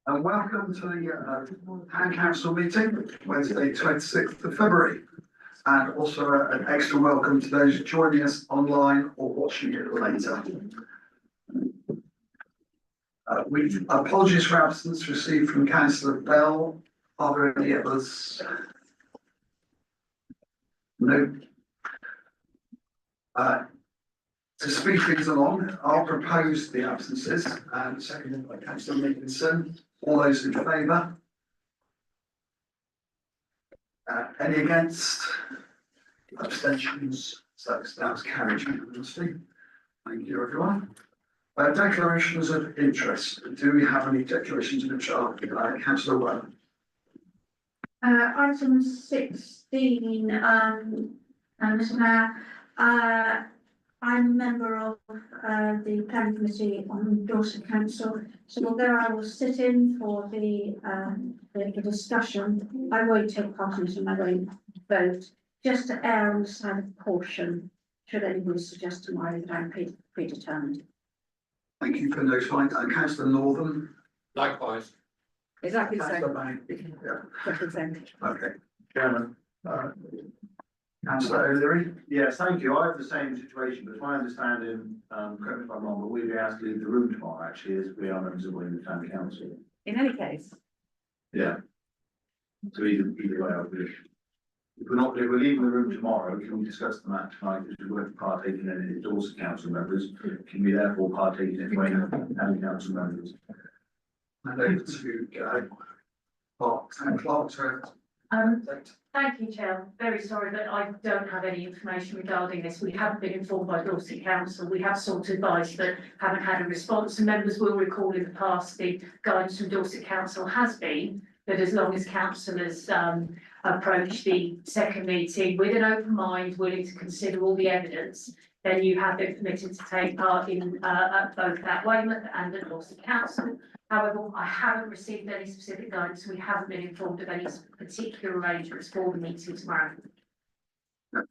And welcome to the Town Council meeting, Wednesday, 26th of February. And also an extra welcome to those joining us online or watching it later. Apologies for absence received from Councillor Bell. Are there any others? No. To speed things along, I'll propose the absences and seconded by Councillor Nicholson. All those in favour? Any against? Abstentions? So that's carried unanimously. Thank you, everyone. Declarations of interest. Do we have any declarations of interest? Councillor Welland. Item 16, Mr. Mayor, I'm a member of the planning committee on Dorset Council, so although I will sit in for the discussion, I won't take part in it and I won't vote, just to err on the side of caution, should anybody suggest tomorrow that I'm predetermined. Thank you for notifying. Councillor Northern. Likewise. Exactly the same. Yeah. Exactly the same. Okay. Chairman. Councillor O'Leary. Yes, thank you. I have the same situation, but my understanding, correct me if I'm wrong, but we'll be asked to leave the room tomorrow, actually, as we are members of the town council. In any case, Yeah. So either way, I'll be. If we're leaving the room tomorrow, can we discuss the matter tonight, because we won't partake in any of the Dorset council members, can we therefore partake in it when town council members? And over to Clark, Town Clerk. Thank you, Chair. Very sorry, but I don't have any information regarding this. We haven't been informed by Dorset Council. We have sought advice but haven't had a response. And members will recall in the past the guidance from Dorset Council has been that as long as councillors approach the second meeting with an open mind, willing to consider all the evidence, then you have been permitted to take part in both at Weymouth and at Dorset Council. However, I haven't received any specific guidance. We haven't been informed of any particular arrangements for the meeting tomorrow.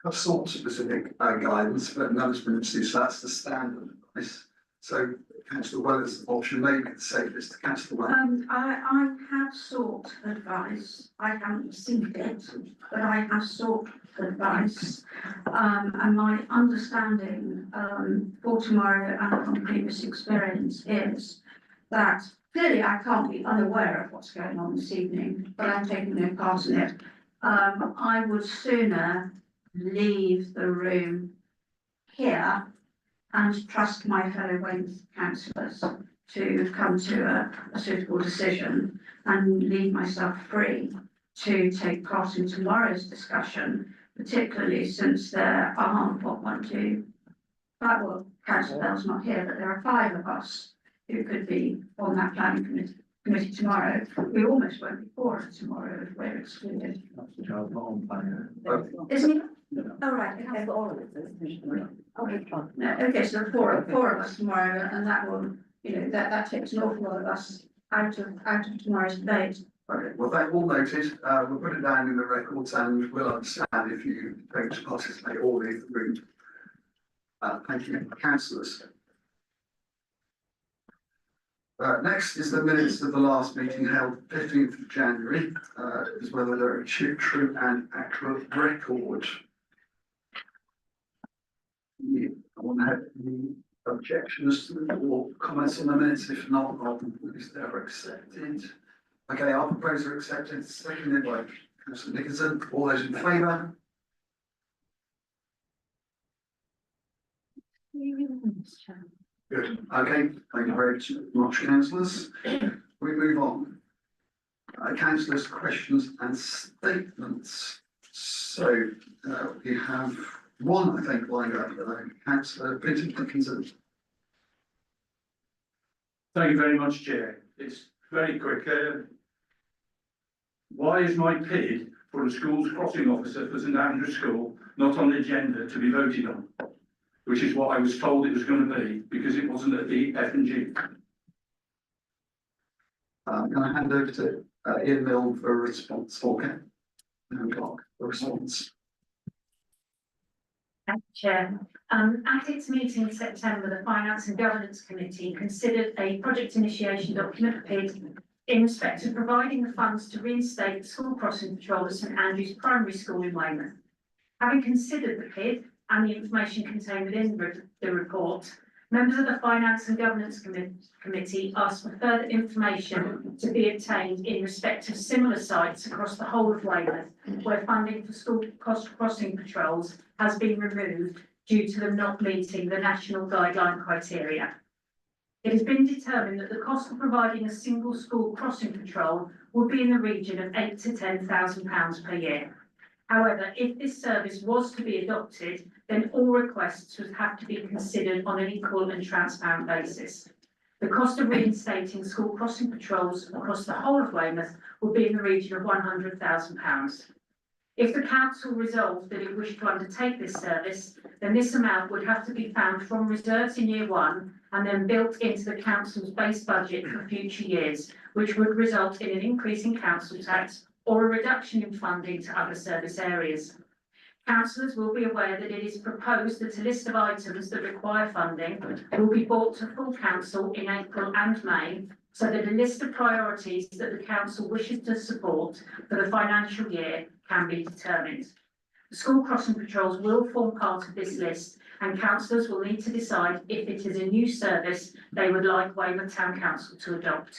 I've sought specific guidance, but none has been received, so that's the standard advice. So Councillor Weller's option may be the safest to Councillor Weller. I have sought advice. I haven't received it, but I have sought advice. And my understanding for tomorrow and from previous experience is that clearly I can't be unaware of what's going on this evening, but I'm taking no part in it. I would sooner leave the room here and trust my fellow Weymouth councillors to come to a suitable decision and leave myself free to take part in tomorrow's discussion, particularly since there are, well, Councillor Bell's not here, but there are 5 of us who could be on that planning committee tomorrow. We almost won't be for it tomorrow if we're excluded. Isn't he? Oh, right, okay. No, okay, so there are four of us tomorrow, and that will, that takes an awful lot of us out of tomorrow's debate. Okay, well, they've all noted. We'll put it down in the records and we'll understand if you don't participate or leave the room. Thank you, councillors. Next is the minutes of the last meeting held 15th of January, as whether they're a true and accurate record. Anyone have any objections or comments on the minutes? If not, I'll propose they're accepted. Okay, I'll propose they're accepted, seconded by Councillor Nicholson. All those in favour? Good. Okay, thank you very much, councillors. We move on. Councillors' questions and statements. So we have one, I think, lined up. Councillor Peter Dickinson. Thank you very much, Chair. It's very quick. Why is my PID for the school's crossing officer for St Andrews School not on the agenda to be voted on? Which is what I was told it was going to be, because it wasn't at the F&G. Can I hand over to Ian Milne for a response? Okay. Clark, a response. Thank you, Chair. At its meeting in September, the Finance and Governance Committee considered a project initiation document, PID, in respect of providing the funds to reinstate the school crossing patrol at St Andrew's Primary School in Weymouth. Having considered the PID and the information contained within the report, members of the Finance and Governance Committee asked for further information to be obtained in respect of similar sites across the whole of Weymouth, where funding for school crossing patrols has been removed due to them not meeting the national guideline criteria. It has been determined that the cost of providing a single school crossing patrol will be in the region of £8,000 to £10,000 per year. However, if this service was to be adopted, then all requests would have to be considered on an equal and transparent basis. The cost of reinstating school crossing patrols across the whole of Weymouth would be in the region of £100,000. If the council resolved that it wished to undertake this service, then this amount would have to be found from reserves in year one and then built into the council's base budget for future years, which would result in an increase in council tax or a reduction in funding to other service areas. Councillors will be aware that it is proposed that a list of items that require funding will be brought to full council in April and May, so that a list of priorities that the council wishes to support for the financial year can be determined. The school crossing patrols will form part of this list, and councillors will need to decide if it is a new service they would like Weymouth Town Council to adopt.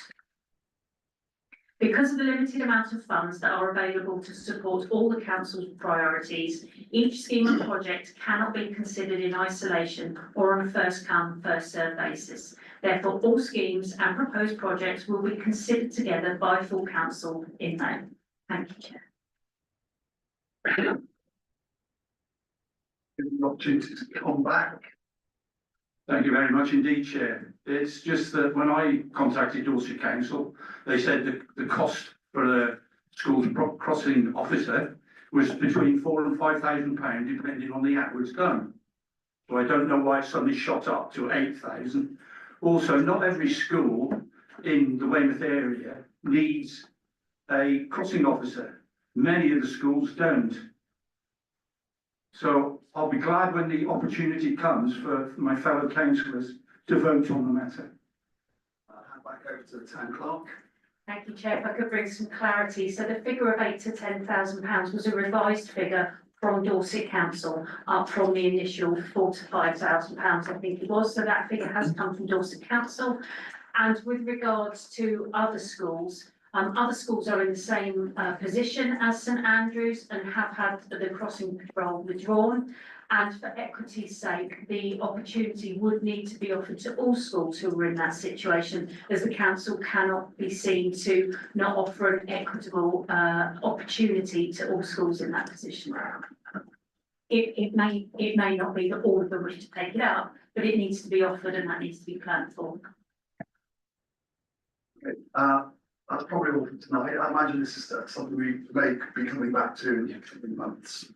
Because of the limited amount of funds that are available to support all the council's priorities, each scheme and project cannot be considered in isolation or on a first come, first served basis. Therefore, all schemes and proposed projects will be considered together by full council in May. Thank you, Chair. An opportunity to come back. Thank you very much indeed, Chair. It's just that when I contacted Dorset Council, they said that the cost for a school crossing officer was between £4,000 and £5,000, depending on the hours done. So I don't know why it suddenly shot up to 8,000. Also, not every school in the Weymouth area needs a crossing officer. Many of the schools don't. So I'll be glad when the opportunity comes for my fellow councillors to vote on the matter. I'll hand back over to the town clerk. Thank you, Chair. If I could bring some clarity. So the figure of £8,000 to £10,000 was a revised figure from Dorset Council, up from the initial £4,000 to £5,000, I think it was. So that figure has come from Dorset Council. And with regards to other schools are in the same position as St Andrews and have had the crossing patrol withdrawn. And for equity's sake, the opportunity would need to be offered to all schools who are in that situation, as the council cannot be seen to not offer an equitable opportunity to all schools in that position. It may not be that all of them wish to take it up, but it needs to be offered and that needs to be planned for. Okay, that's probably all for tonight. I imagine this is something we may be coming back to in the coming months.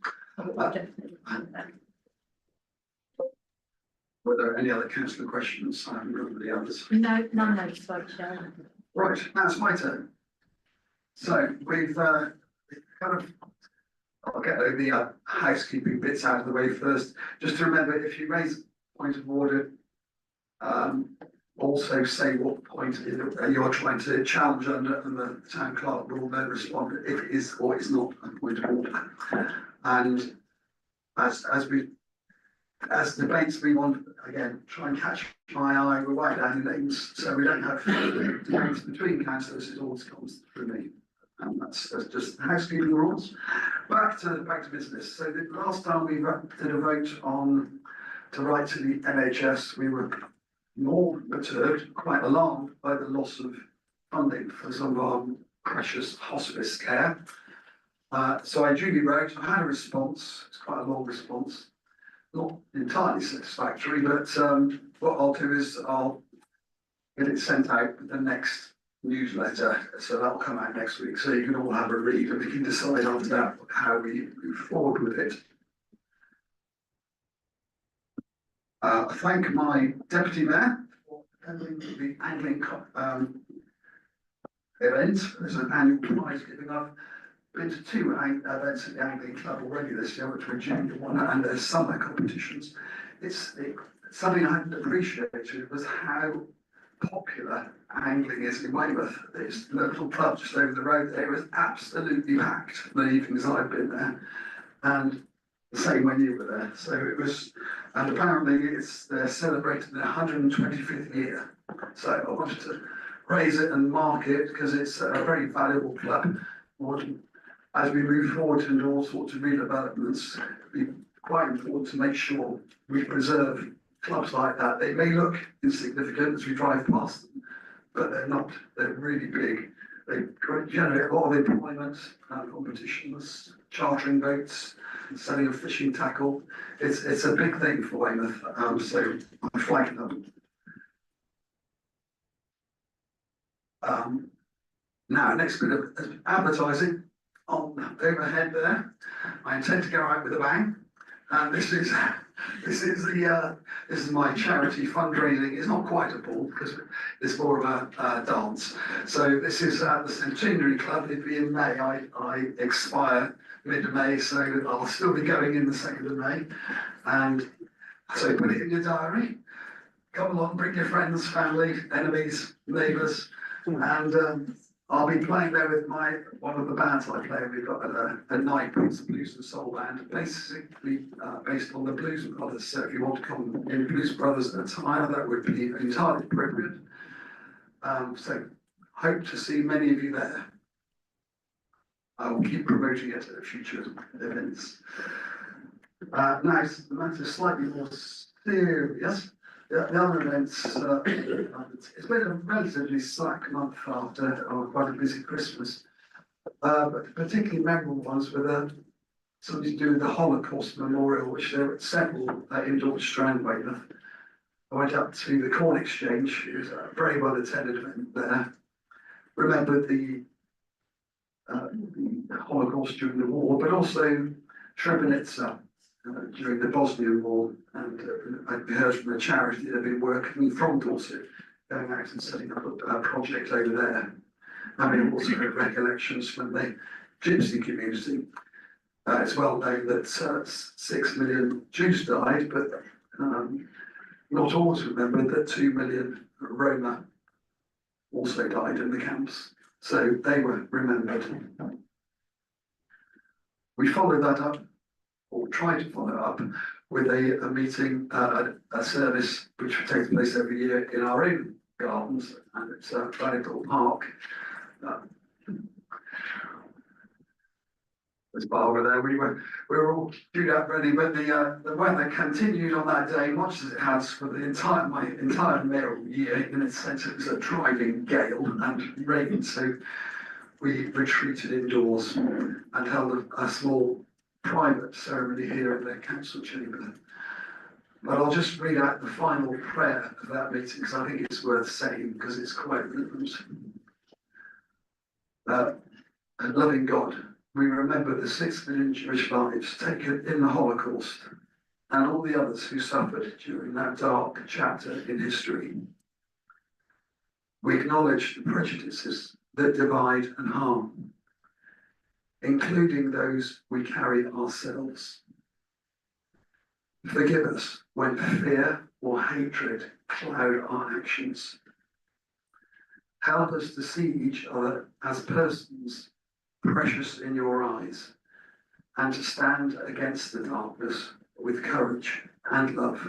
Were there any other councillor questions? I haven't got the others. No, none notified, Chair. Right, now it's my turn. So we've kind of, I'll get the housekeeping bits out of the way first. Just to remember, if you raise a point of order, also say what point you're trying to challenge under, and the town clerk will then respond if it is or is not a point of order. And as debates move on, again, try and catch my eye, we're right down the names, so we don't have debates between councillors, it always comes through me. And that's just housekeeping rules. Back to business. So the last time we did a vote on to write to the NHS, we were more perturbed, quite alarmed by the loss of funding for some of our precious hospice care. So I duly wrote, I had a response, it's quite a long response, not entirely satisfactory, but what I'll do is I'll get it sent out with the next newsletter, so that'll come out next week, so you can all have a read and we can decide after that how we move forward with it. I thank my deputy mayor for attending the angling event. There's an annual prize giving. I've been to two events at the Angling Club already this year, which were junior one, and there's summer competitions. Something I hadn't appreciated was how popular angling is in Weymouth. It's the little club just over the road there was absolutely packed the evenings I've been there. And the same when you were there. So it was, and apparently they're celebrating their 125th year. So I wanted to raise it and mark it because it's a very valuable club. As we move forward into all sorts of redevelopments, it'd be quite important to make sure we preserve clubs like that. They may look insignificant as we drive past them, but they're not. They're really big. They generate a lot of employment, competitions, chartering boats, selling of fishing tackle. It's a big thing for Weymouth, so I'm flagging them. Now, next bit of advertising on overhead there. I intend to go out with a bang. This is my charity fundraising. It's not quite a ball because it's more of a dance. So this is the Centenary Club. It'll be in May. I expire mid-May, so I'll still be going in the 2nd of May. And so put it in your diary. Come along, bring your friends, family, enemies, neighbours, and I'll be playing there with one of the bands I play. We've got a night blues and soul band, basically based on the Blues Brothers. So if you want to come in Blues Brothers attire, that would be entirely appropriate. So hope to see many of you there. I will keep promoting it at future events. Now, the matter is slightly more serious. The other events, it's been a relatively slack month after quite a busy Christmas, but particularly memorable ones were something to do with the Holocaust Memorial, which there were several in Dorset Strand, Weymouth. I went up to the Corn Exchange. It was a very well attended event there. Remembered the Holocaust during the war, but also Srebrenica during the Bosnian War, and I'd heard from a charity that had been working from Dorset, going out and setting up a project over there. Having also recollections from the Gypsy community. It's well known that 6 million Jews died, but not all to remember that 2 million Roma also died in the camps. So they were remembered. We followed that up, or tried to follow up, with a meeting, a service which takes place every year in our own gardens, and it's a Radical Park. There's Barbara there. We were all queued up ready, but the weather continued on that day, much as it has for my entire mayoral year. In a sense, it was a driving gale and rain, so we retreated indoors and held a small private ceremony here in the council chamber. But I'll just read out the final prayer of that meeting because I think it's worth saying because it's quite relevant. And loving God, we remember the 6 million Jewish lives taken in the Holocaust and all the others who suffered during that dark chapter in history. We acknowledge the prejudices that divide and harm, including those we carry ourselves. Forgive us when fear or hatred cloud our actions. Help us to see each other as persons precious in your eyes and to stand against the darkness with courage and love.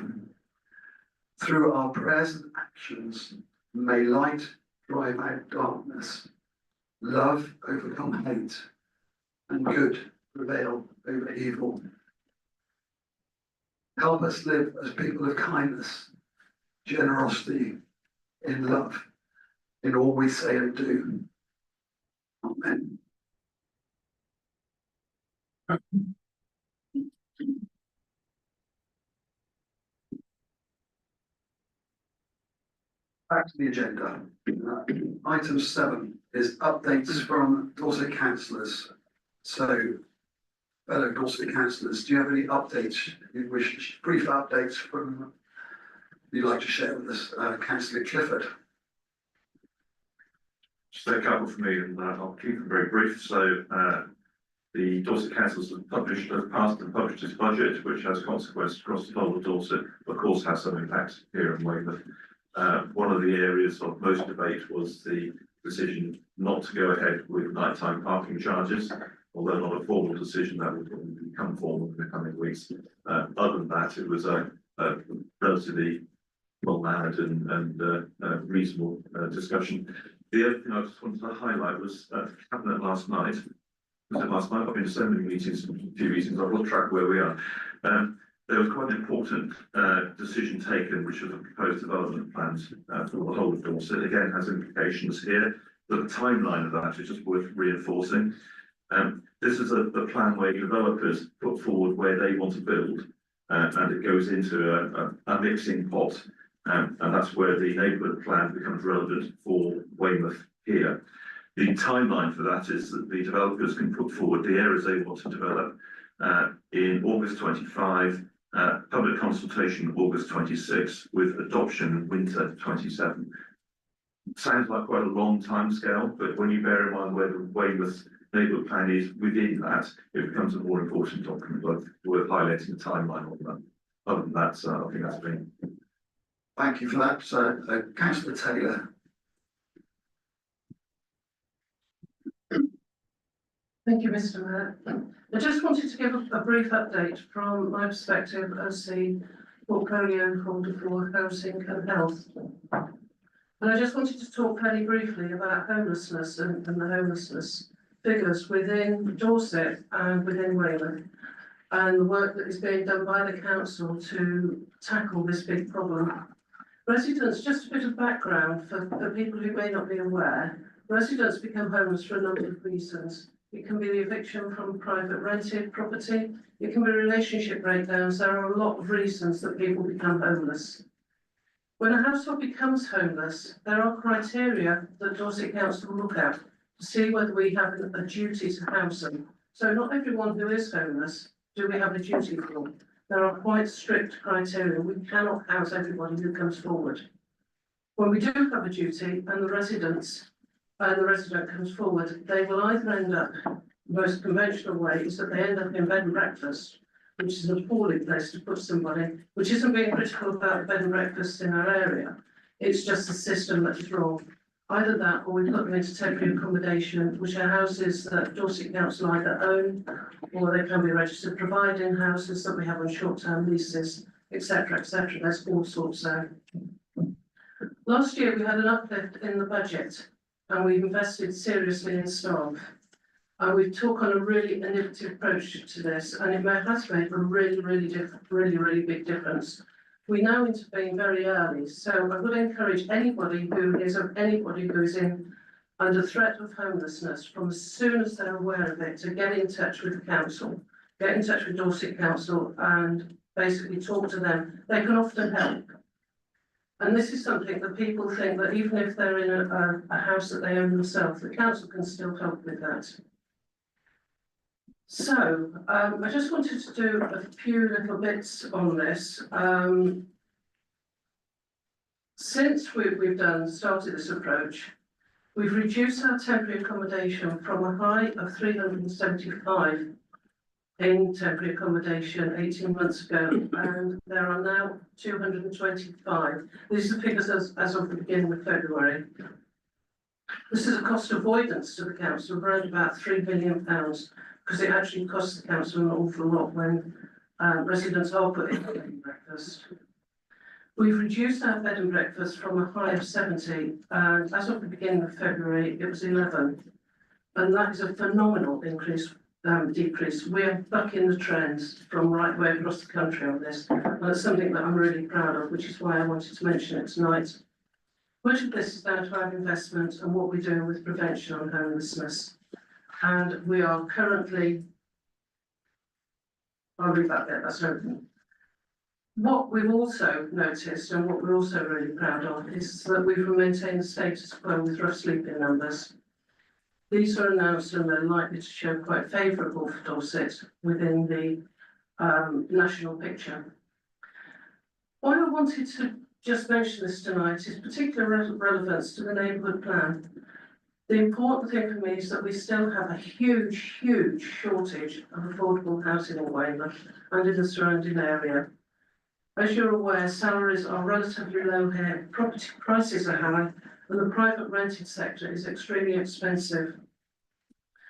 Through our prayers and actions, may light drive out darkness, love overcome hate, and good prevail over evil. Help us live as people of kindness, generosity, in love, in all we say and do. Amen. Back to the agenda. Item 7 is updates from Dorset councillors. So, fellow Dorset councillors, do you have any updates? You wish brief updates from you'd like to share with us, Councillor Clifford? Just a couple from me, and I'll keep them very brief. So, the Dorset Council has passed and published its budget, which has consequences across the whole of Dorset, but of course has some impact here in Weymouth. One of the areas of most debate was the decision not to go ahead with nighttime parking charges, although not a formal decision that will become formal in the coming weeks. Other than that, it was a relatively well-mannered and reasonable discussion. The other thing I just wanted to highlight was at the cabinet last night. Was it last night? I've been to so many meetings, a few meetings, I've lost track where we are. There was quite an important decision taken, which was a proposed development plans for the whole of Dorset. Again, has implications here, but the timeline of that is just worth reinforcing. This is a plan where developers put forward where they want to build, and it goes into a mixing pot, and that's where the neighbourhood plan becomes relevant for Weymouth here. The timeline for that is that the developers can put forward the areas they want to develop in August 25, public consultation August 26, with adoption winter 27. Sounds like quite a long time scale, but when you bear in mind where the Weymouth neighbourhood plan is within that, it becomes a more important document, worth highlighting the timeline on that. Other than that, I think that's been. Thank you for that. Councillor Taylor. Thank you, Mr. Mayor. I just wanted to give a brief update from my perspective as the portfolio holder for housing and health. And I just wanted to talk fairly briefly about homelessness and the homelessness figures within Dorset and within Weymouth, and the work that is being done by the council to tackle this big problem. Residents, just a bit of background for people who may not be aware, residents become homeless for a number of reasons. It can be the eviction from private rented property. It can be relationship breakdowns. There are a lot of reasons that people become homeless. When a household becomes homeless, there are criteria that Dorset Council look at to see whether we have a duty to house them. So not everyone who is homeless do we have a duty for. There are quite strict criteria. We cannot house everybody who comes forward. When we do have a duty and the resident comes forward, they will either end up, the most conventional way is that they end up in bed and breakfast, which is an appalling place to put somebody, which isn't being critical about bed and breakfast in our area. It's just the system that is wrong. Either that, or we put them into temporary accommodation, which are houses that Dorset Council either own, or they can be registered providing houses that we have on short-term leases, etc., etc. There's all sorts there. Last year, we had an uplift in the budget, and we've invested seriously in staff. And we've took on a really innovative approach to this, and it has made a really big difference. We now intervene very early, so I would encourage anybody who is in under threat of homelessness, from as soon as they're aware of it, to get in touch with the council, get in touch with Dorset Council, and basically talk to them. They can often help. And this is something that people think that even if they're in a house that they own themselves, the council can still help with that. So, I just wanted to do a few little bits on this. Since we've started this approach, we've reduced our temporary accommodation from a high of 375 in temporary accommodation 18 months ago, and there are now 225. These are the figures as of the beginning of February. This is a cost avoidance to the council of around about £3 million, because it actually costs the council an awful lot when residents are put in bed and breakfast. We've reduced our bed and breakfast from a high of 70, and as of the beginning of February, it was 11. And that is a phenomenal decrease. We are bucking the trends from right way across the country on this, and it's something that I'm really proud of, which is why I wanted to mention it tonight. Much of this is down to our investment and what we're doing with prevention on homelessness. And we are currently, I'll read that bit, that's open. What we've also noticed, and what we're also really proud of, is that we've maintained the status quo with rough sleeping numbers. These are announced and they're likely to show quite favourable for Dorset within the national picture. Why I wanted to just mention this tonight is particular relevance to the neighbourhood plan. The important thing for me is that we still have a huge shortage of affordable housing in Weymouth and in the surrounding area. As you're aware, salaries are relatively low here, property prices are high, and the private rented sector is extremely expensive.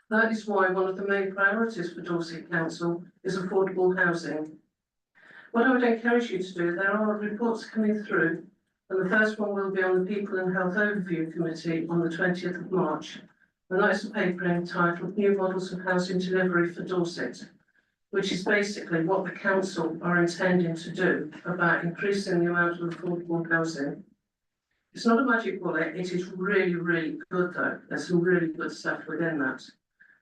That is why one of the main priorities for Dorset Council is affordable housing. What I would encourage you to do, there are reports coming through, and the first one will be on the People and Health Overview Committee on the 20th of March. And that is a paper entitled New Models of Housing Delivery for Dorset, which is basically what the council are intending to do about increasing the amount of affordable housing. It's not a magic bullet, it is really, really good though. There's some really good stuff within that.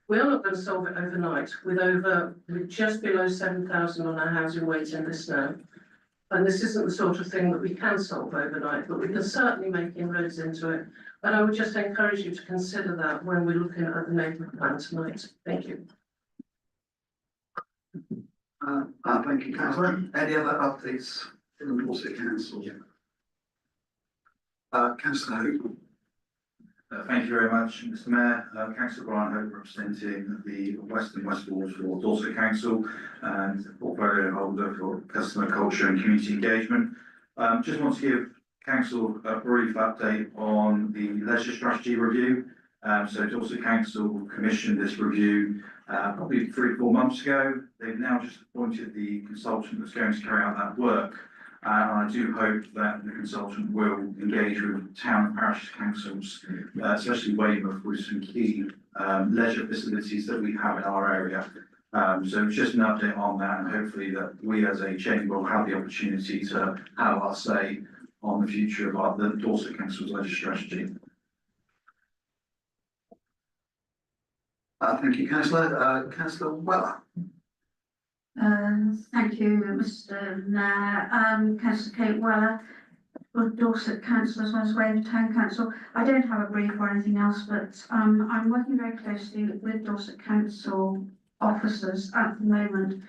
We are not going to solve it overnight with just below 7,000 on our housing waiting list now. And this isn't the sort of thing that we can solve overnight, but we can certainly make inroads into it. And I would just encourage you to consider that when we're looking at the neighbourhood plan tonight. Thank you. Thank you, councillor. Any other updates from the Dorset Council? Councillor Hope. Thank you very much, Mr Mayor. Councillor Brian Hope, representing the West and West Wards for Dorset Council and portfolio holder for customer culture and community engagement. Just want to give Council a brief update on the leisure strategy review. So Dorset Council commissioned this review probably 3 or 4 months ago. They've now just appointed the consultant that's going to carry out that work. And I do hope that the consultant will engage with town and parish councils, especially Weymouth, with some key leisure facilities that we have in our area. So just an update on that, and hopefully that we as a chamber will have the opportunity to have our say on the future of the Dorset Council's leisure strategy. Thank you, councillor. Councillor Weller. Thank you, Mr Mayor. Councillor Kate Weller, for Dorset Council as well as Weymouth Town Council. I don't have a brief or anything else, but I'm working very closely with Dorset Council officers at the moment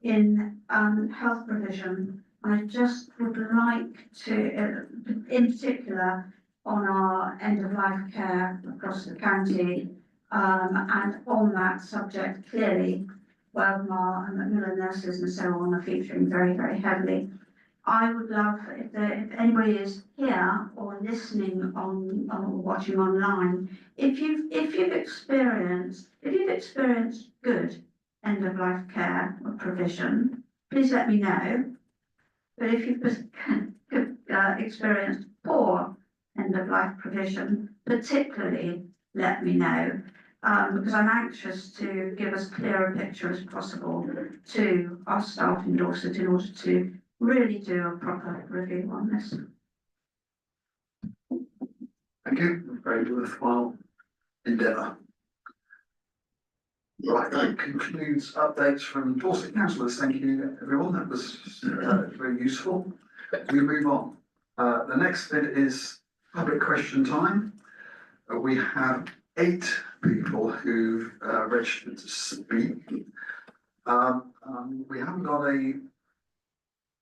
in health provision. I just would like to, in particular, on our end of life care across the county, and on that subject, clearly, Wildmar and Macmillan nurses and so on are featuring very, very heavily. I would love if anybody is here or listening on or watching online, if you've experienced good end of life care or provision, please let me know. But if you've experienced poor end of life provision, particularly let me know. Because I'm anxious to give as clear a picture as possible to our staff in Dorset in order to really do a proper review on this. Thank you. Very worthwhile endeavour. Right, that concludes updates from Dorset councillors. Thank you, everyone. That was very useful. We move on. The next bit is public question time. We have 8 people who've registered to speak. We haven't got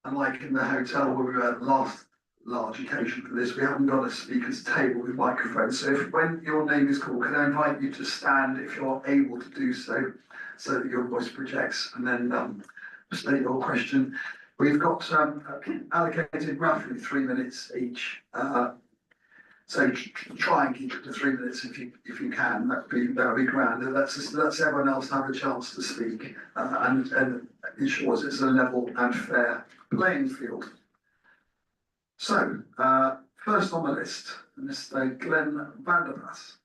unlike in the hotel where we were at the last large occasion for this, we haven't got a speaker's table with microphones. So if when your name is called, can I invite you to stand if you're able to do so, so that your voice projects, and then state your question. We've got allocated roughly 3 minutes each. So try and keep it to 3 minutes if you can. That would be grand. That's everyone else have a chance to speak, and ensures it's a level and fair playing field. So first on the list, Mr. Glenn Vandermas.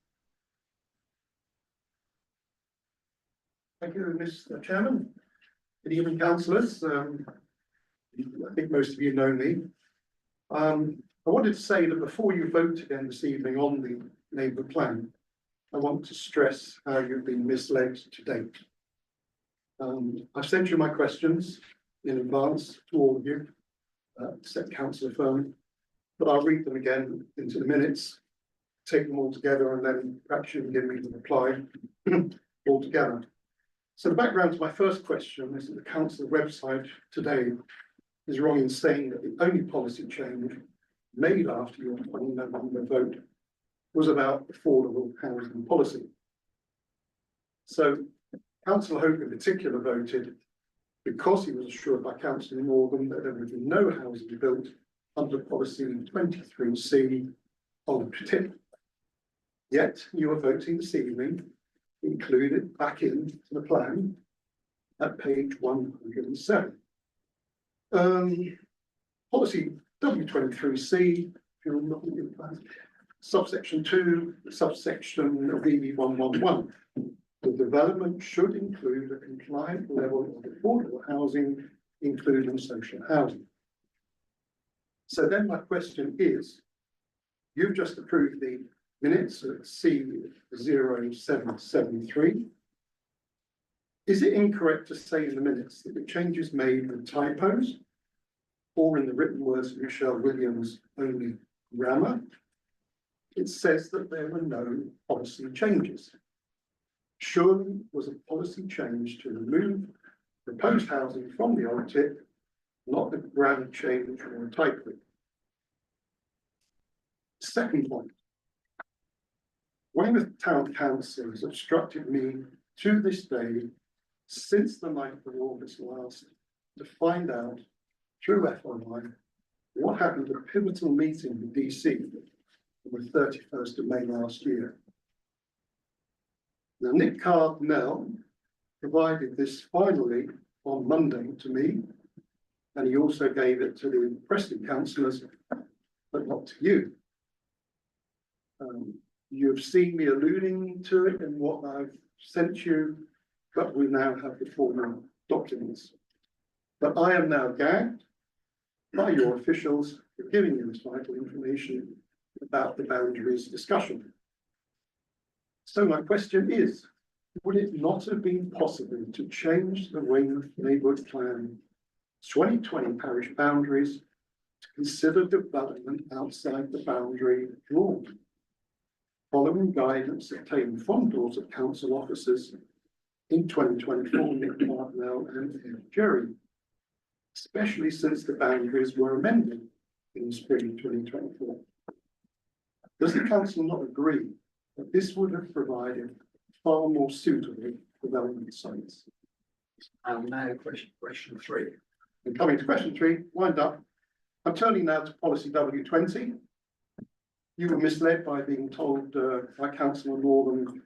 Thank you, Mr. Chairman. Good evening, councillors. I think most of you know me. I wanted to say that before you vote again this evening on the neighbourhood plan, I want to stress how you've been misled to date. I've sent you my questions in advance to all of you, except Councillor Fern, but I'll read them again into the minutes, take them all together, and then perhaps you can give me the reply all together. So the background to my first question is that the council website today is wrong in saying that the only policy change made after your 20 November vote was about affordable housing policy. So Councillor Hope in particular voted because he was assured by Councillor Morgan that there would be no housing built under policy 23C of TIP. Yet you are voting this evening, include it back into the plan at page 107. Policy W23C, if you're looking at the plan, subsection 2, subsection VV111. The development should include a compliant level of affordable housing, including social housing. So then my question is, you've just approved the minutes of C0773. Is it incorrect to say in the minutes that the changes made were typos, or in the written words of Michelle Williams, only grammar? It says that there were no policy changes. Surely was a policy change to remove proposed housing from the old tip, not the grammar change or a typo. Second point. Weymouth Town Council has obstructed me to this day, since the 9th of August last, to find out through FOI what happened at a pivotal meeting with DC on the 31st of May last year. Now, Nick Cardinell provided this finally on Monday to me, and he also gave it to the Preston councillors, but not to you. You've seen me alluding to it in what I've sent you, but we now have the formal documents. But I am now gagged by your officials for giving you this vital information about the boundaries discussion. So my question is, would it not have been possible to change the Weymouth Neighbourhood Plan 2020 parish boundaries to consider development outside the boundary drawn, following guidance obtained from Dorset Council officers in 2024, Nick Cardinell and Ed Jerry, especially since the boundaries were amended in spring 2024. Does the council not agree that this would have provided far more suitable development sites? And now question 3. And coming to question 3, wind up. I'm turning now to policy W20. You were misled by being told by Councillor Northern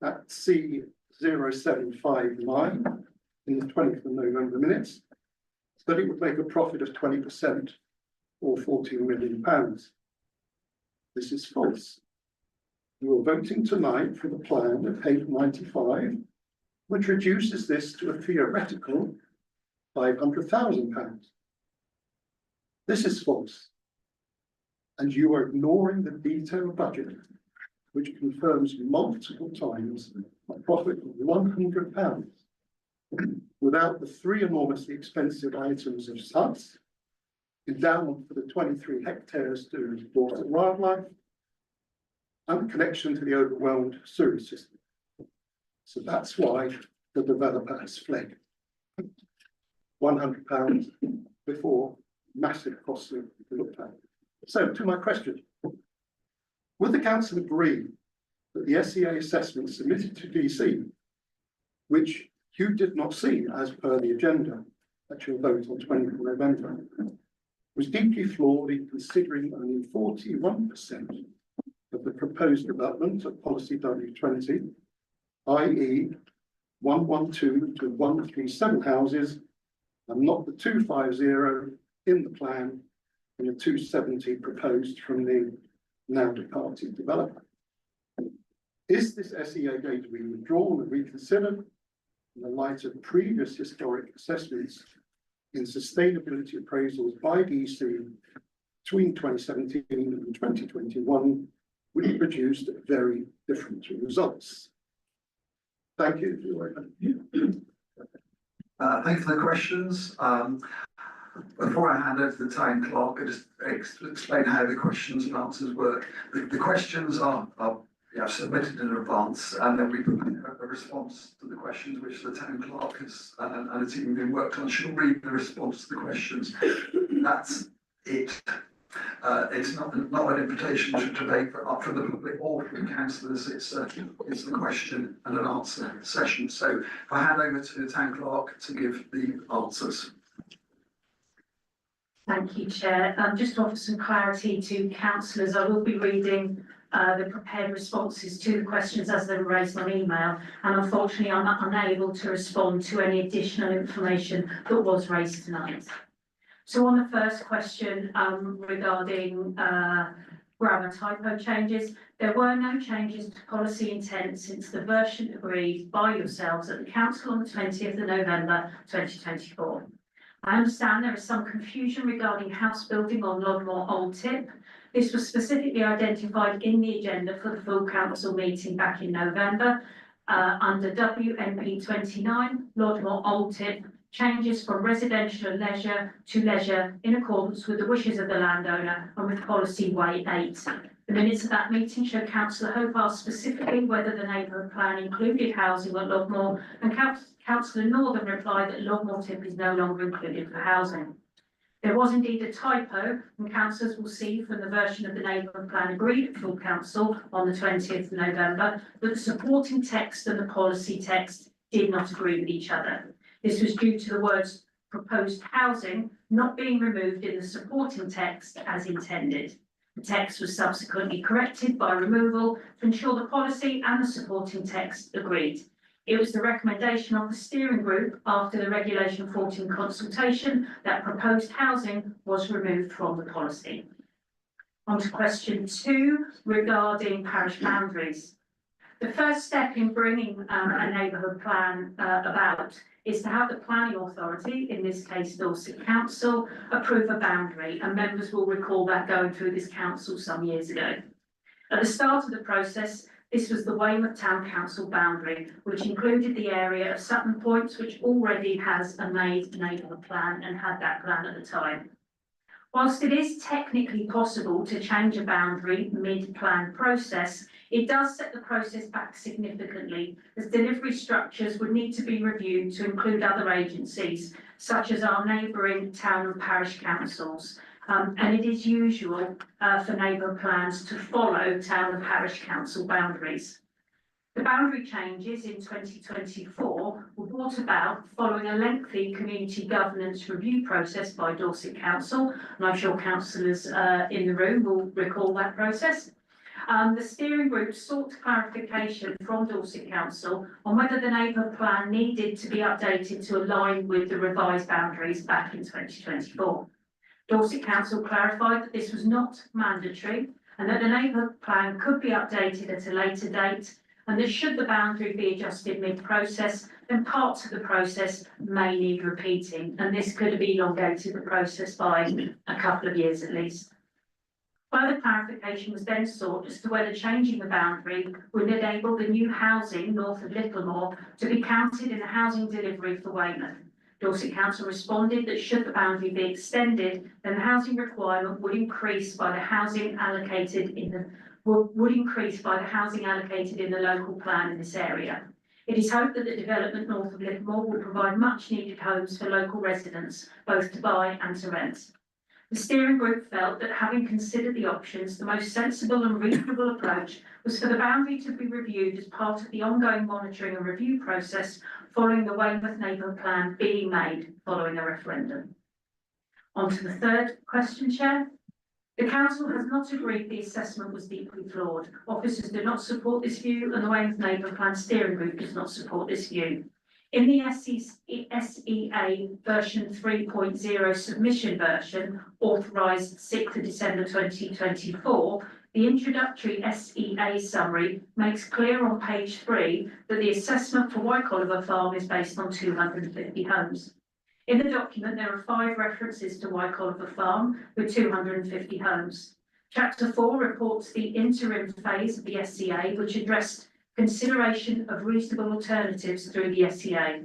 at C0759 in the 20th of November minutes that it would make a profit of 20% or £14 million. This is false. You are voting tonight for the plan at page 95, which reduces this to a theoretical £500,000. This is false. And you are ignoring the detailed budget, which confirms multiple times a profit of £100 without the 3 enormously expensive items of huts, endowment for the 23 hectares to Dorset Wildlife, and the connection to the overwhelmed sewage system. So that's why the developer has fled. £100 before massive costly looked at. So to my question, would the council agree that the SEA assessment submitted to DC, which you did not see as per the agenda at your vote on 20th November, was deeply flawed in considering only 41% of the proposed development of policy W20, i.e. 112 to 137 houses, and not the 250 in the plan and the 270 proposed from the now departed developer? Is this SEA going to be withdrawn and reconsidered in the light of previous historic assessments in sustainability appraisals by DC between 2017 and 2021, which produced very different results? Thank you. Thank you for the questions. Before I hand over to the town clerk, I just explain how the questions and answers work. The questions are submitted in advance, and then we prepare a response to the questions which the town clerk has and the team have been worked on. She'll read the response to the questions. That's it It's not an invitation to debate up for the public or for the councillors. It's a question and an answer session. So I hand over to the town clerk to give the answers. Thank you, Chair. Just to offer some clarity to councillors, I will be reading the prepared responses to the questions as they were raised on email, and unfortunately I'm unable to respond to any additional information that was raised tonight. So on the first question regarding grammar typo changes, there were no changes to policy intent since the version agreed by yourselves at the council on the 20th of November 2024. I understand there is some confusion regarding house building on Lodmore Old Tip. This was specifically identified in the agenda for the full council meeting back in November under WNP 29, Lodmore Old Tip, changes from residential leisure to leisure in accordance with the wishes of the landowner and with policy way 8. The minutes of that meeting show Councillor Hope asked specifically whether the neighbourhood plan included housing at Lodmore, and Councillor Northern replied that Lodmore Tip is no longer included for housing. There was indeed a typo, and councillors will see from the version of the neighbourhood plan agreed at full council on the 20th of November that the supporting text and the policy text did not agree with each other. This was due to the words proposed housing not being removed in the supporting text as intended. The text was subsequently corrected by removal to ensure the policy and the supporting text agreed. It was the recommendation of the steering group after the Regulation 14 consultation that proposed housing was removed from the policy. On to question 2 regarding parish boundaries. The first step in bringing a neighbourhood plan about is to have the planning authority, in this case Dorset Council, approve a boundary, and members will recall that going through this council some years ago. At the start of the process, this was the Weymouth Town Council boundary, which included the area of Sutton Point, which already has a made neighbourhood plan and had that plan at the time. Whilst it is technically possible to change a boundary mid-plan process, it does set the process back significantly, as delivery structures would need to be reviewed to include other agencies, such as our neighbouring town and parish councils. And it is usual for neighbourhood plans to follow town and parish council boundaries. The boundary changes in 2024 were brought about following a lengthy community governance review process by Dorset Council, and I'm sure councillors in the room will recall that process. The steering group sought clarification from Dorset Council on whether the neighbourhood plan needed to be updated to align with the revised boundaries back in 2024. Dorset Council clarified that this was not mandatory and that the neighbourhood plan could be updated at a later date, and that should the boundary be adjusted mid-process, then parts of the process may need repeating, and this could have elongated the process by a couple of years at least. Further clarification was then sought as to whether changing the boundary would enable the new housing north of Littlemore to be counted in the housing delivery for Weymouth. Dorset Council responded that should the boundary be extended, then the housing requirement would increase by the housing allocated in the local plan in this area. It is hoped that the development north of Littlemore will provide much needed homes for local residents, both to buy and to rent. The steering group felt that having considered the options, the most sensible and reasonable approach was for the boundary to be reviewed as part of the ongoing monitoring and review process following the Weymouth Neighbourhood Plan being made following a referendum. On to the third question, Chair. The Council has not agreed the assessment was deeply flawed. Officers do not support this view, and the Weymouth Neighbourhood Plan steering group does not support this view. In the SEA version 3.0 submission version, authorised 6th of December 2024, the introductory SEA summary makes clear on page 3 that the assessment for Wycoliver Farm is based on 250 homes. In the document, there are 5 references to Wycoliver Farm with 250 homes. Chapter 4 reports the interim phase of the SEA, which addressed consideration of reasonable alternatives through the SEA.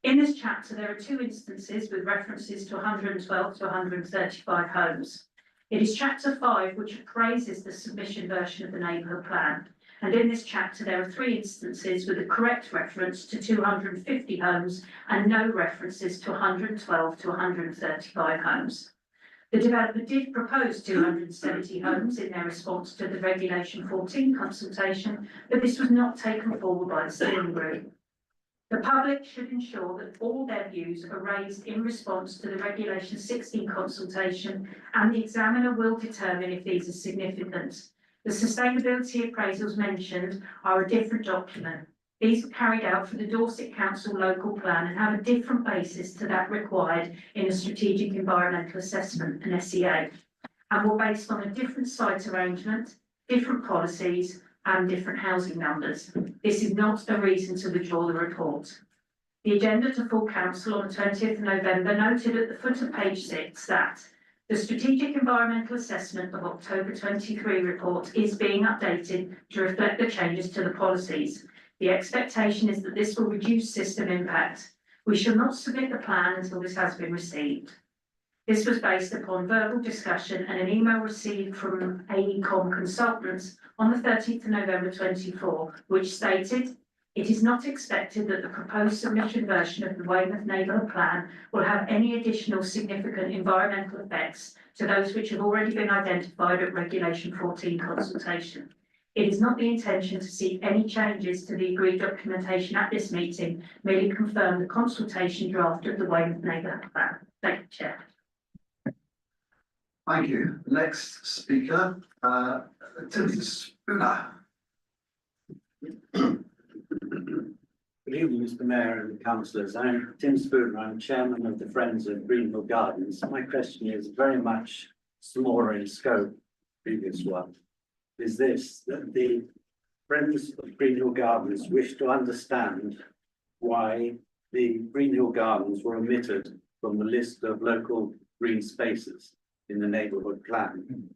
In this chapter, there are 2 instances with references to 112 to 135 homes. It is chapter 5 which appraises the submission version of the neighbourhood plan. And in this chapter, there are 3 instances with a correct reference to 250 homes and no references to 112 to 135 homes. The developer did propose 270 homes in their response to the Regulation 14 consultation, but this was not taken forward by the steering group. The public should ensure that all their views are raised in response to the Regulation 16 consultation, and the examiner will determine if these are significant. The sustainability appraisals mentioned are a different document. These were carried out for the Dorset Council local plan and have a different basis to that required in a strategic environmental assessment, an SEA, and were based on a different site arrangement, different policies, and different housing numbers. This is not a reason to withdraw the report. The agenda to full council on the 20th of November noted at the foot of page 6 that the strategic environmental assessment of October 23 report is being updated to reflect the changes to the policies. The expectation is that this will reduce system impact. We shall not submit the plan until this has been received. This was based upon verbal discussion and an email received from AECOM consultants on the 13th of November 24, which stated, "It is not expected that the proposed submission version of the Weymouth Neighbourhood Plan will have any additional significant environmental effects to those which have already been identified at Regulation 14 consultation. It is not the intention to seek any changes to the agreed documentation at this meeting, merely confirm the consultation draft of the Weymouth Neighbourhood Plan." Thank you, Chair. Thank you. Next speaker, Timothy Spooner. Good evening, Mr. Mayor and councillors. I'm Tim Spooner. I'm chairman of the Friends of Greenhill Gardens. My question is very much smaller in scope, previous one. Is this, that the Friends of Greenhill Gardens wish to understand why the Greenhill Gardens were omitted from the list of local green spaces in the neighbourhood plan.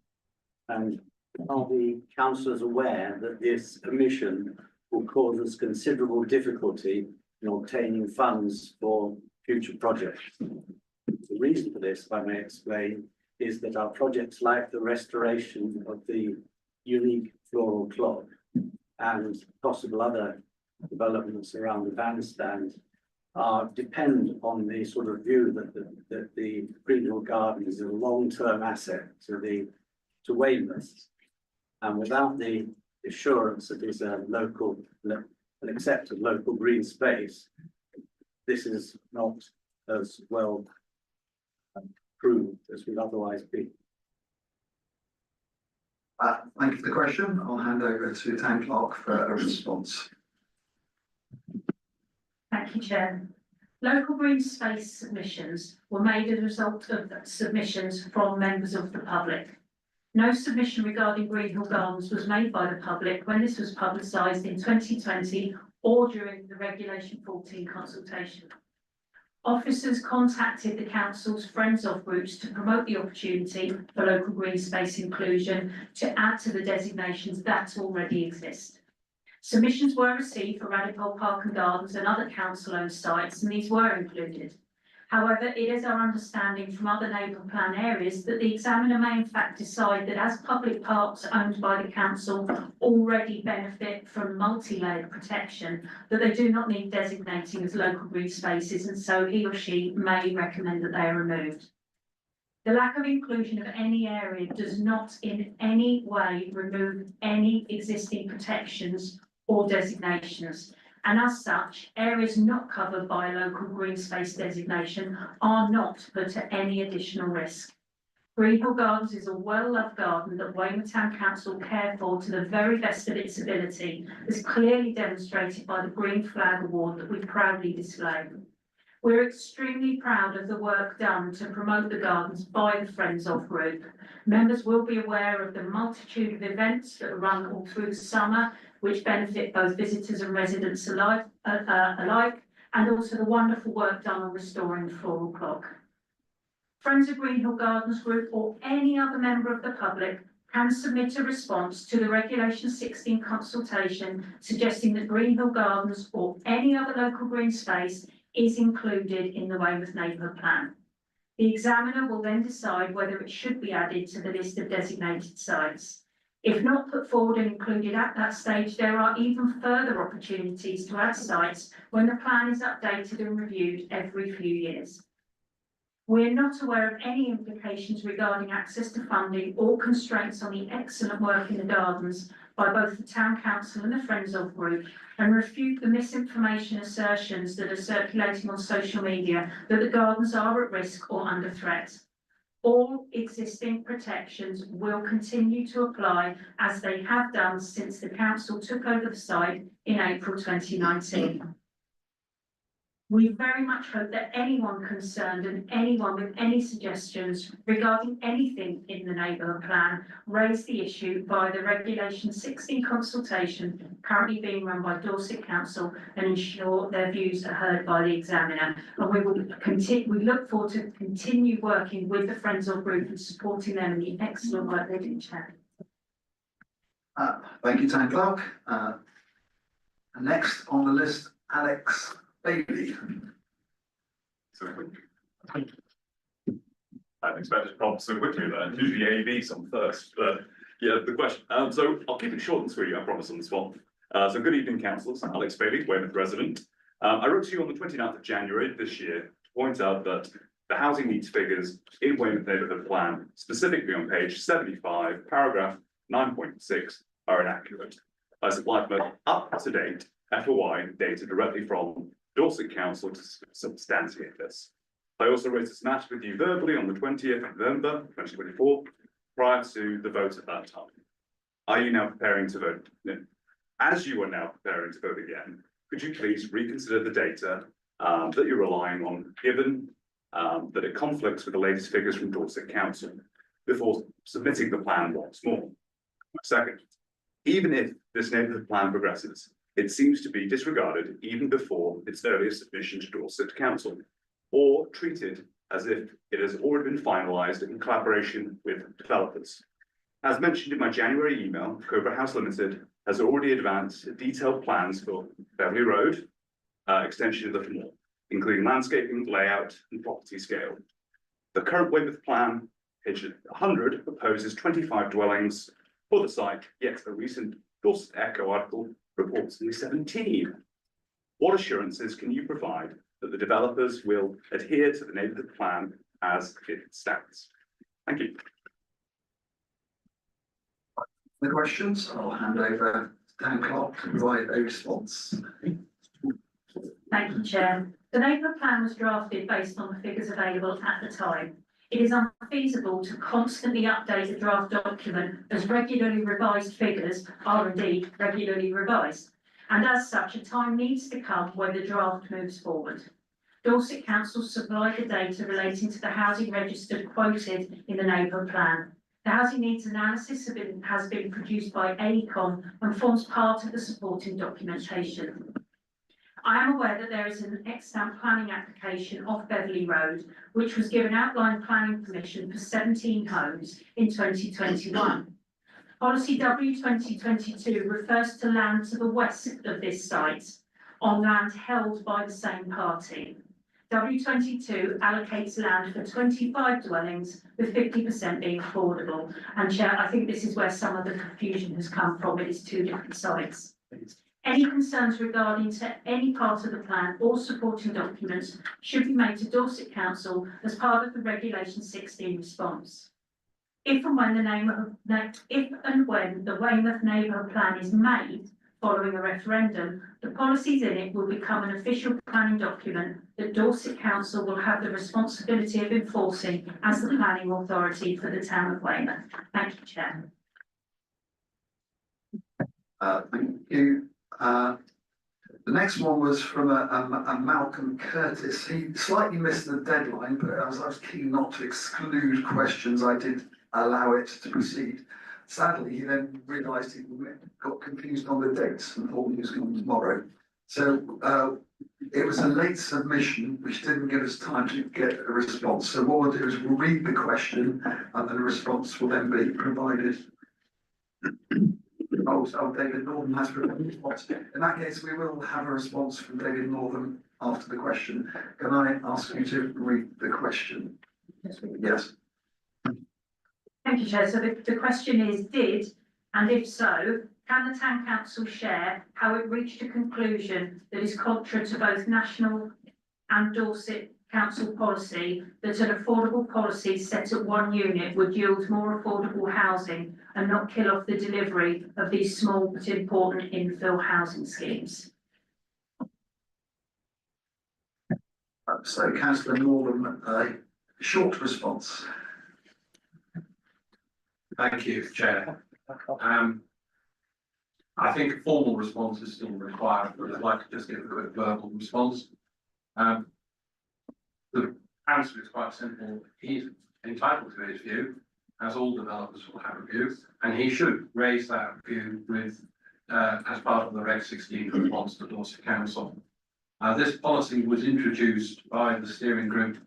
And are the councillors aware that this omission will cause us considerable difficulty in obtaining funds for future projects? The reason for this, if I may explain, is that our projects like the restoration of the unique floral clock and possible other developments around the bandstand depend on the sort of view that the Greenhill Garden is a long-term asset to Weymouth. And without the assurance that it's an accepted local green space, this is not as well proved as would otherwise be. Thank you for the question. I'll hand over to Town Clerk for a response. Thank you, Chair. Local green space submissions were made as a result of submissions from members of the public. No submission regarding Greenhill Gardens was made by the public when this was publicised in 2020 or during the Regulation 14 consultation. Officers contacted the council's Friends of groups to promote the opportunity for local green space inclusion to add to the designations that already exist. Submissions were received for Radipole Park and Gardens and other council-owned sites, and these were included. However, it is our understanding from other neighbourhood plan areas that the examiner may in fact decide that as public parks owned by the council already benefit from multi-layered protection, that they do not need designating as local green spaces, and so he or she may recommend that they are removed. The lack of inclusion of any area does not in any way remove any existing protections or designations. And as such, areas not covered by a local green space designation are not put at any additional risk. Greenhill Gardens is a well-loved garden that Weymouth Town Council care for to the very best of its ability, as clearly demonstrated by the Green Flag Award that we proudly display. We're extremely proud of the work done to promote the gardens by the Friends of Group. Members will be aware of the multitude of events that run all through the summer, which benefit both visitors and residents alike, and also the wonderful work done on restoring the floral clock. Friends of Greenhill Gardens Group or any other member of the public can submit a response to the Regulation 16 consultation suggesting that Greenhill Gardens or any other local green space is included in the Weymouth Neighbourhood Plan. The examiner will then decide whether it should be added to the list of designated sites. If not put forward and included at that stage, there are even further opportunities to add sites when the plan is updated and reviewed every few years. We're not aware of any implications regarding access to funding or constraints on the excellent work in the gardens by both the Town Council and the Friends of Group, and refute the misinformation assertions that are circulating on social media that the gardens are at risk or under threat. All existing protections will continue to apply as they have done since the council took over the site in April 2019. We very much hope that anyone concerned and anyone with any suggestions regarding anything in the neighbourhood plan raise the issue via the Regulation 16 consultation currently being run by Dorset Council and ensure their views are heard by the examiner. And we will continue, we look forward to continue working with the Friends of Group and supporting them in the excellent work they do, Chair. Thank you, Town Clerk. Next on the list, Alex Bailey. I didn't expect it to prompt so quickly there. Usually AB's on first, but yeah, the question. So I'll keep it short and sweet, I promise on this one. So good evening, councillors. Alex Bailey, Weymouth resident. I wrote to you on the 29th of January this year to point out that the housing needs figures in Weymouth Neighbourhood Plan, specifically on page 75, paragraph 9.6, are inaccurate. I supplied most up-to-date FOI data directly from Dorset Council to substantiate this. I also raised this matter with you verbally on the 20th of November 2024, prior to the vote at that time. Are you now preparing to vote? No. As you are now preparing to vote again, could you please reconsider the data that you're relying on, given that it conflicts with the latest figures from Dorset Council, before submitting the plan once more? Second, even if this neighbourhood plan progresses, it seems to be disregarded even before its earlier submission to Dorset Council, or treated as if it has already been finalised in collaboration with developers. As mentioned in my January email, Cobra House Limited has already advanced detailed plans for Beverley Road, extension of the Moor, including landscaping, layout, and property scale. The current Weymouth plan, page 100, proposes 25 dwellings for the site, yet a recent Dorset Echo article reports only 17. What assurances can you provide that the developers will adhere to the neighbourhood plan as it stands? Thank you. The questions, I'll hand over to Town Clerk to provide a response. Thank you, Chair. The neighbourhood plan was drafted based on the figures available at the time. It is unfeasible to constantly update a draft document as regularly revised figures are indeed regularly revised. And as such, a time needs to come when the draft moves forward. Dorset Council supplied the data relating to the housing registered quoted in the neighbourhood plan. The housing needs analysis has been produced by AECOM and forms part of the supporting documentation. I am aware that there is an extant planning application off Beverley Road, which was given outline planning permission for 17 homes in 2021. Policy W 2022 refers to land to the west of this site on land held by the same party. W22 allocates land for 25 dwellings, with 50% being affordable. And Chair, I think this is where some of the confusion has come from. It is two different sites. Any concerns regarding to any part of the plan or supporting documents should be made to Dorset Council as part of the Regulation 16 response. If and when the Weymouth Neighbourhood Plan is made following a referendum, the policies in it will become an official planning document that Dorset Council will have the responsibility of enforcing as the planning authority for the town of Weymouth. Thank you, Chair. Thank you. The next one was from a Malcolm Curtis. He slightly missed the deadline, but as I was keen not to exclude questions, I did allow it to proceed. Sadly, he then realised he got confused on the dates and thought he was coming tomorrow. So it was a late submission, which didn't give us time to get a response. So what we'll do is we'll read the question and then a response will then be provided. Oh, David Northam has provided a response. In that case, we will have a response from David Northam after the question. Can I ask you to read the question? Yes. Thank you, Chair. So the question is, did, and if so, can the Town Council share how it reached a conclusion that is contrary to both national and Dorset council policy that an affordable policy set at one unit would yield more affordable housing and not kill off the delivery of these small but important infill housing schemes. So councillor Northam, short response. Thank you, Chair. I think a formal response is still required, but I'd like to just give a quick verbal response. The answer is quite simple. He's entitled to his view, as all developers will have a view, and he should raise that view with, as part of the Reg 16 response to Dorset Council. This policy was introduced by the steering group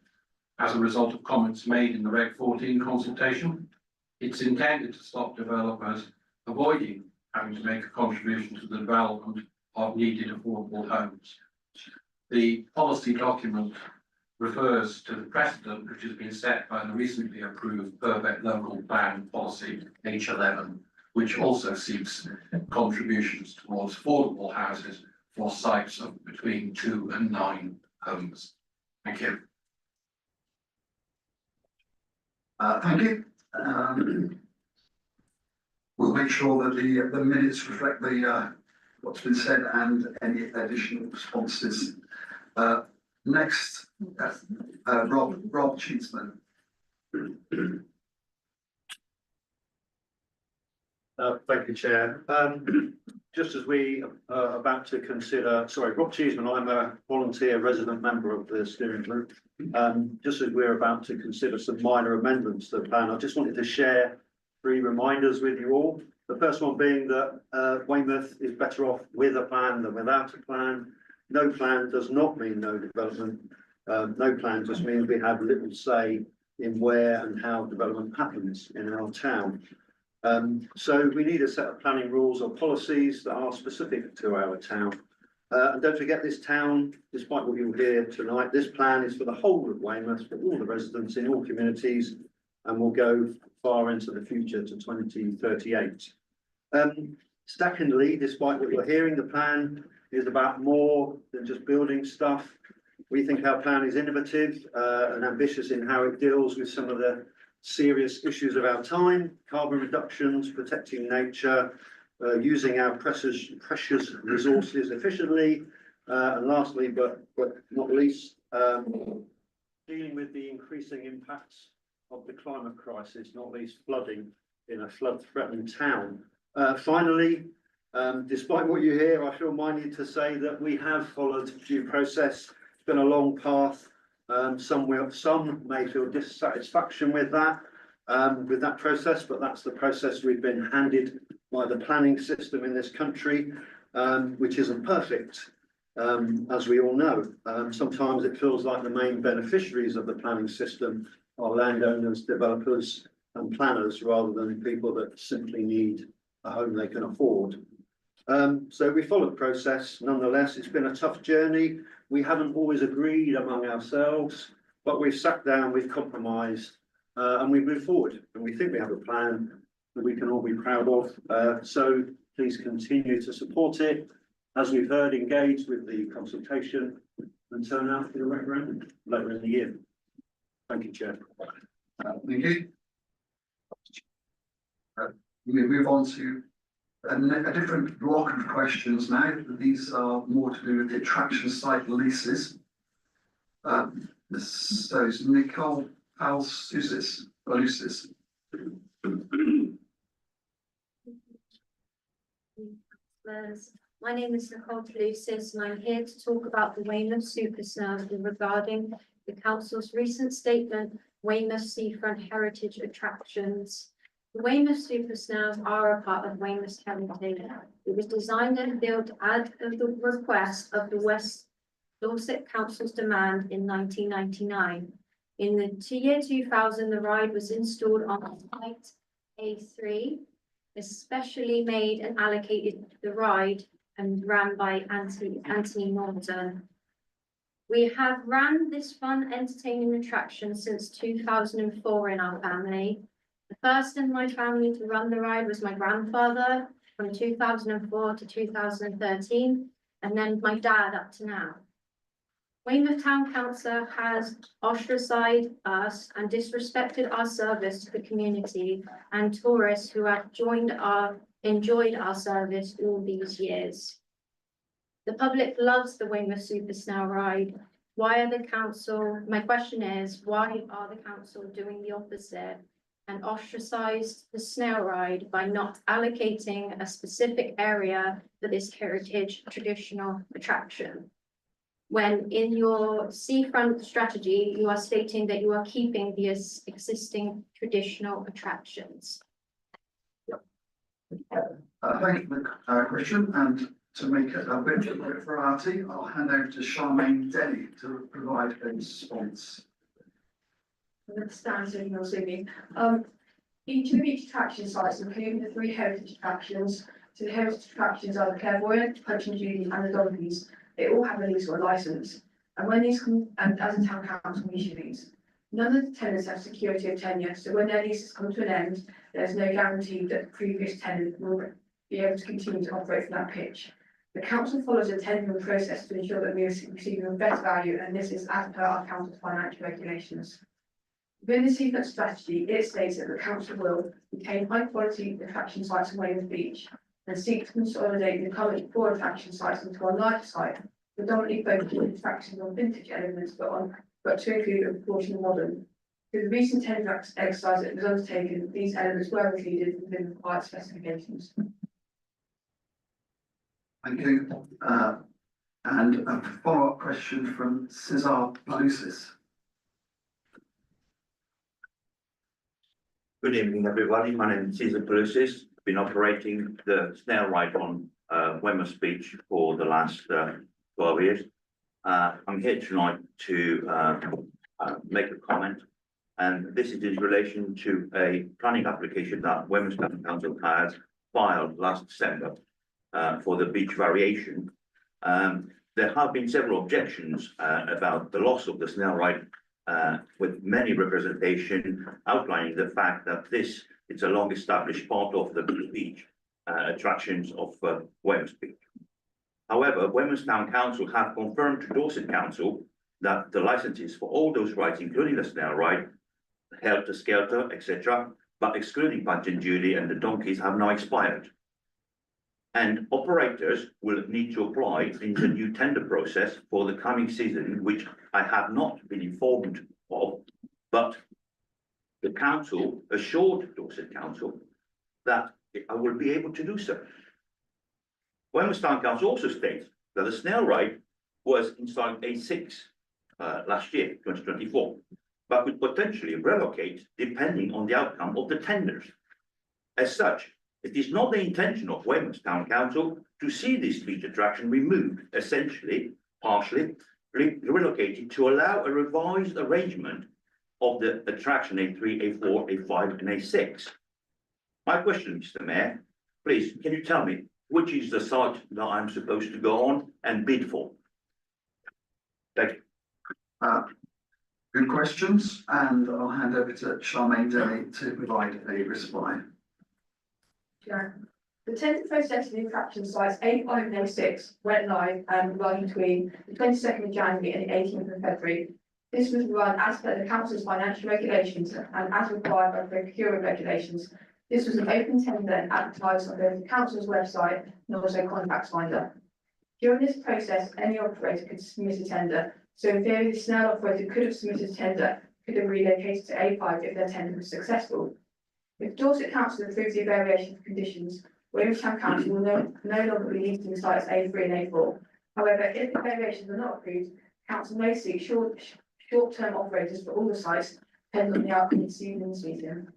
as a result of comments made in the Reg 14 consultation. It's intended to stop developers avoiding having to make a contribution to the development of needed affordable homes. The policy document refers to the precedent which has been set by the recently approved Purbeck Local Plan Policy H11, which also seeks contributions towards affordable houses for sites of between 2 and 9 homes. Thank you. Thank you. We'll make sure that the minutes reflect what's been said and any additional responses. Next, Rob Cheeseman. Thank you, Chair. Just as we are about to consider, Rob Cheeseman, I'm a volunteer resident member of the steering group. Just as we're about to consider some minor amendments to the plan, I just wanted to share 3 reminders with you all. The first one being that Weymouth is better off with a plan than without a plan. No plan does not mean no development. No plan just means we have little say in where and how development happens in our town. So we need a set of planning rules or policies that are specific to our town. And don't forget, this town, despite what you'll hear tonight, this plan is for the whole of Weymouth, for all the residents in all communities, and will go far into the future to 2038. Secondly, despite what you're hearing, the plan is about more than just building stuff. We think our plan is innovative and ambitious in how it deals with some of the serious issues of our time: carbon reductions, protecting nature, using our precious resources efficiently, and lastly, but not least, dealing with the increasing impacts of the climate crisis, not least flooding in a flood-threatened town. Finally, despite what you hear, I feel minded to say that we have followed due process. It's been a long path. Some may feel dissatisfaction with that process, but that's the process we've been handed by the planning system in this country, which isn't perfect, as we all know. Sometimes it feels like the main beneficiaries of the planning system are landowners, developers, and planners, rather than people that simply need a home they can afford. So we followed process. Nonetheless, it's been a tough journey. We haven't always agreed among ourselves, but we've sat down, we've compromised, and we've moved forward. And we think we have a plan that we can all be proud of. So please continue to support it. As we've heard, engage with the consultation and turn out for the referendum later in the year. Thank you, Chair. Thank you. We move on to a different block of questions now. These are more to do with the attraction site leases. So it's Nicole Palusis. My name is Nicole Palusis, and I'm here to talk about the Weymouth Super Snaz regarding the council's recent statement, Weymouth Seafront Heritage Attractions. The Weymouth Super Snaz are a part of Weymouth Heritage. It was designed and built at the request of the West Dorset Council's demand in 1999. In the year 2000, the ride was installed on site A3, especially made and allocated the ride and ran by Anthony Norton. We have ran this fun, entertaining attraction since 2004 in our family. The first in my family to run the ride was my grandfather from 2004 to 2013, and then my dad up to now. Weymouth Town Council has ostracized us and disrespected our service to the community and tourists who have enjoyed our service all these years. The public loves the Weymouth Super Snail ride. My question is, why are the council doing the opposite and ostracized the snail ride by not allocating a specific area for this heritage traditional attraction? When in your seafront strategy, you are stating that you are keeping these existing traditional attractions. Thank you for the question, and to make it a bit of variety, I'll hand over to Charmaine Denny to provide a response. Each of the beach attraction sites, including the 3 heritage attractions, so the heritage attractions are the Clairvoyant, Punch and Judy and the Donkeys. They all have a lease or a license. And when these come, and as a town council, we issue these. None of the tenants have security of tenure, so when their leases come to an end, there's no guarantee that the previous tenant will be able to continue to operate from that pitch. The council follows a tendering process to ensure that we are receiving the best value, and this is as per our council's financial regulations. Within the seafront strategy, it states that the council will retain high quality attraction sites away with beach and seek to consolidate the current 4 attraction sites into one larger site, predominantly focusing on attractions on vintage elements, but to include a proportion of modern. Through the recent tender exercise that was undertaken, these elements were included within the required specifications. Thank you. And a follow-up question from Cesar Palusis. Good evening, everybody. My name is Cesar Palusis. I've been operating the snail ride on Weymouth Beach for the last 12 years. I'm here tonight to make a comment, and this is in relation to a planning application that Weymouth Town Council has filed last December for the beach variation. There have been several objections about the loss of the snail ride, with many representation outlining the fact that it's a long established part of the beach attractions of Weymouth Beach. However, Weymouth Town Council have confirmed to Dorset Council that the licenses for all those rides, including the snail ride, Helter Skelter, etc., but excluding Punch and Judy and the Donkeys, have now expired. And operators will need to apply in the new tender process for the coming season, which I have not been informed of, but the council assured Dorset Council that I will be able to do so. Weymouth Town Council also states that the snail ride was inside A6 last year, 2024, but could potentially relocate depending on the outcome of the tenders. As such, it is not the intention of Weymouth Town Council to see this beach attraction removed, essentially, partially, relocated to allow a revised arrangement of the attraction A3, A4, A5 and A6. My question, Mr. Mayor, please, can you tell me which is the site that I'm supposed to go on and bid for? Thank you. Good questions, and I'll hand over to Charmaine Denny to provide a reply. The tender process for the attraction sites A5 and A6 went live and running between the 22nd of January and the 18th of February. This was run as per the council's financial regulations and as required by procurement regulations. This was an open tender and advertised on both the council's website and also Contracts Finder. During this process, any operator could submit a tender. So in theory, the snail operator could have submitted a tender, could have relocated to A5 if their tender was successful. If Dorset Council approves the variation of conditions, Weymouth Town Council will no longer be listing sites A3 and A4. However, if the variations are not approved, council may seek short-term operators for all the sites, depending on the outcome of the season.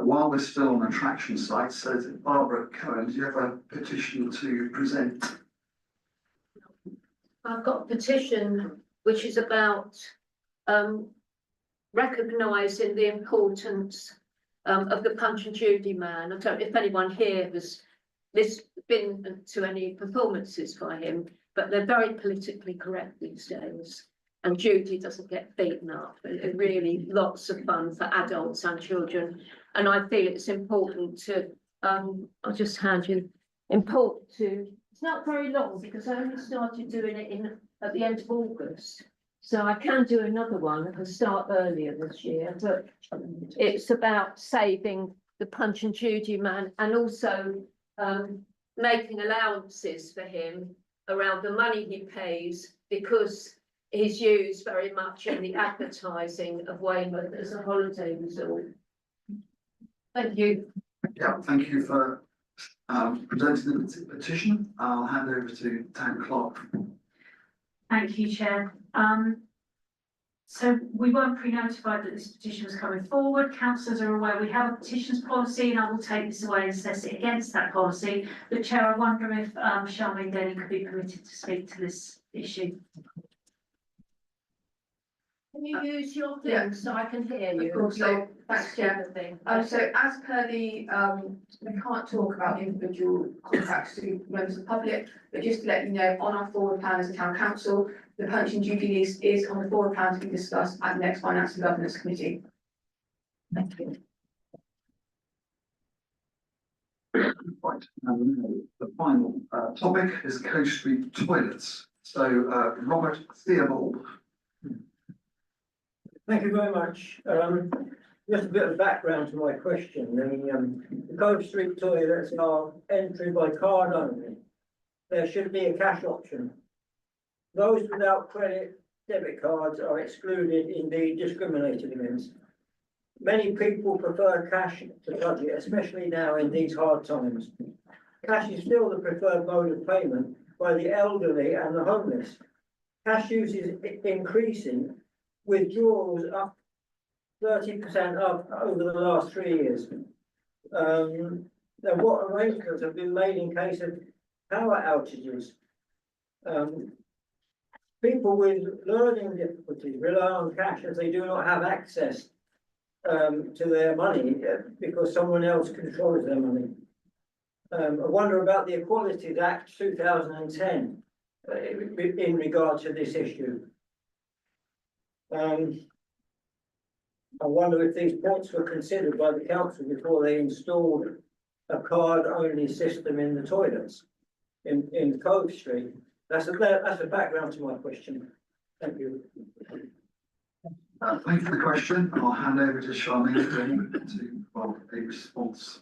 While we're still on attraction sites, so Barbara Cohen, do you have a petition to present? I've got a petition which is about recognising the importance of the Punch and Judy man. I don't know if anyone here has been to any performances by him, but they're very politically correct these days. And Judy doesn't get beaten up. It's really lots of fun for adults and children. And I feel it's important to, I'll just hand you, important to It's not very long because I only started doing it at the end of August. So I can do another one and start earlier this year, but it's about saving the Punch and Judy man and also making allowances for him around the money he pays because he's used very much in the advertising of Weymouth as a holiday resort. Thank you. Yeah, thank you for presenting the petition. I'll hand over to town clerk. Thank you, Chair. So we weren't pre-notified that this petition was coming forward. Councillors are aware we have a petitions policy and I will take this away and assess it against that policy. But Chair, I wonder if Charmaine Denny could be permitted to speak to this issue. Can you use your thing so I can hear you? Of course, so, thanks, Chair. Thing. So as per the, we can't talk about individual contacts to members of the public, but just to let you know, on our forward plan as a town council, the Punch and Judy list is on the forward plan to be discussed at the next Finance and Governance Committee. Thank you. Right, the final topic is Coast Street toilets. So Robert Theobald. Thank you very much. Just a bit of background to my question. The Cove Street toilets are entry by card only. There should be a cash option. Those without credit debit cards are excluded, indeed discriminated against. Many people prefer cash to budget, especially now in these hard times. Cash is still the preferred mode of payment by the elderly and the homeless. Cash use is increasing, withdrawals up 30% up over the last 3 years. Now, what arrangements have been made in case of power outages? People with learning difficulties rely on cash as they do not have access to their money because someone else controls their money. I wonder about the Equalities Act 2010 in regard to this issue. I wonder if these points were considered by the council before they installed a card-only system in the toilets in Cove Street. That's a background to my question. Thank you. Thank you for the question. I'll hand over to Charmaine to provide a response.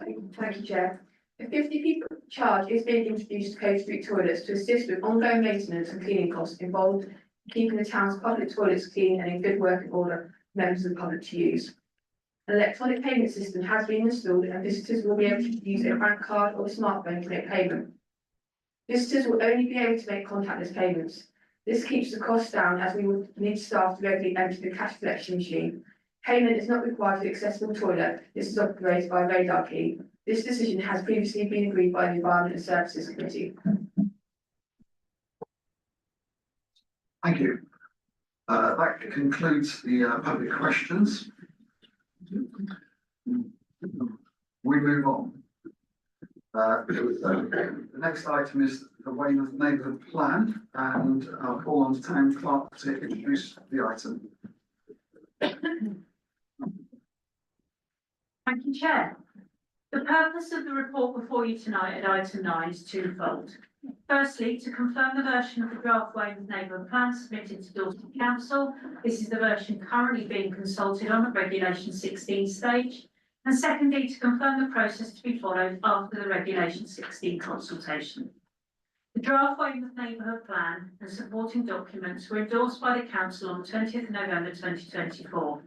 Thank you, Chair. A 50p charge is being introduced to Cove Street toilets to assist with ongoing maintenance and cleaning costs involved in keeping the town's public toilets clean and in good working order for members of the public to use. An electronic payment system has been installed and visitors will be able to use a bank card or a smartphone to make payment. Visitors will only be able to make contactless payments. This keeps the cost down as we will need staff to regularly empty the cash collection machine. Payment is not required for the accessible toilet. This is operated by a radar key. This decision has previously been agreed by the Environment and Services Committee. Thank you. That concludes the public questions. We move on. The next item is the Weymouth Neighbourhood Plan, and I'll call on the town clerk to introduce the item. Thank you, Chair. The purpose of the report before you tonight at item 9 is twofold. Firstly, to confirm the version of the draft Weymouth Neighbourhood Plan submitted to Dorset Council. This is the version currently being consulted on at Regulation 16 stage. And secondly, to confirm the process to be followed after the Regulation 16 consultation. The draft Weymouth Neighbourhood Plan and supporting documents were endorsed by the Council on 20th November 2024.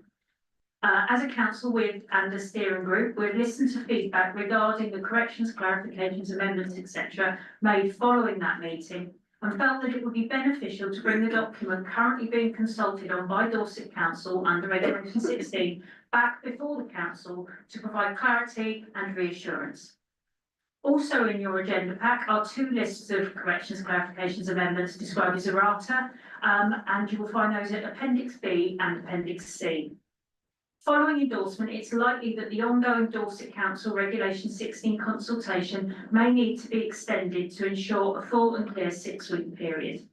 As a council and a steering group, we've listened to feedback regarding the corrections, clarifications, amendments, etc. made following that meeting and felt that it would be beneficial to bring the document currently being consulted on by Dorset Council under Regulation 16 back before the council to provide clarity and reassurance. Also in your agenda pack are 2 lists of corrections, clarifications, amendments described as errata, and you will find those at Appendix B and Appendix C. Following endorsement, it's likely that the ongoing Dorset Council Regulation 16 consultation may need to be extended to ensure a full and clear 6-week period.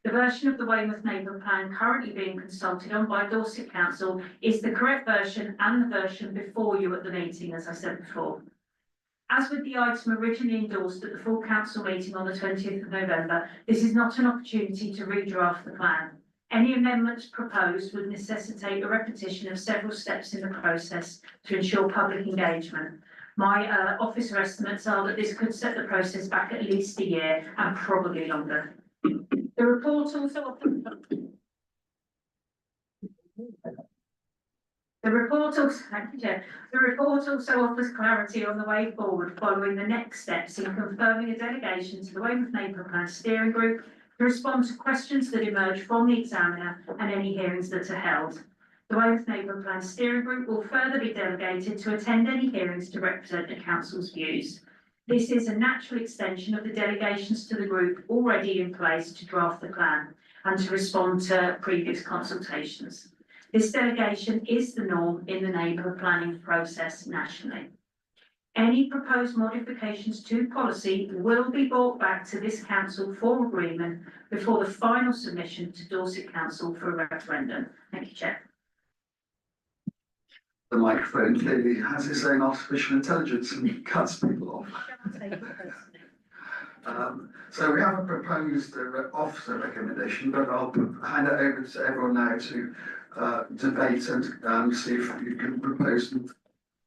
The version of the Weymouth Neighbourhood Plan currently being consulted on by Dorset Council is the correct version and the version before you at the meeting, as I said before. As with the item originally endorsed at the full council meeting on the 20th of November, this is not an opportunity to redraft the plan. Any amendments proposed would necessitate a repetition of several steps in the process to ensure public engagement. My officer estimates are that this could set the process back at least a year and probably longer. The report also offers clarity on the way forward following the next steps in confirming a delegation to the Weymouth Neighbourhood Plan Steering Group to respond to questions that emerge from the examiner and any hearings that are held. The Weymouth Neighbourhood Plan Steering Group will further be delegated to attend any hearings to represent the council's views. This is a natural extension of the delegations to the group already in place to draft the plan and to respond to previous consultations. This delegation is the norm in the neighbourhood planning process nationally. Any proposed modifications to policy will be brought back to this council for agreement before the final submission to Dorset Council for a referendum. Thank you, Chair. The microphone clearly has its own artificial intelligence and cuts people off. So we have a proposed officer recommendation, but I'll hand it over to everyone now to debate and see if you can propose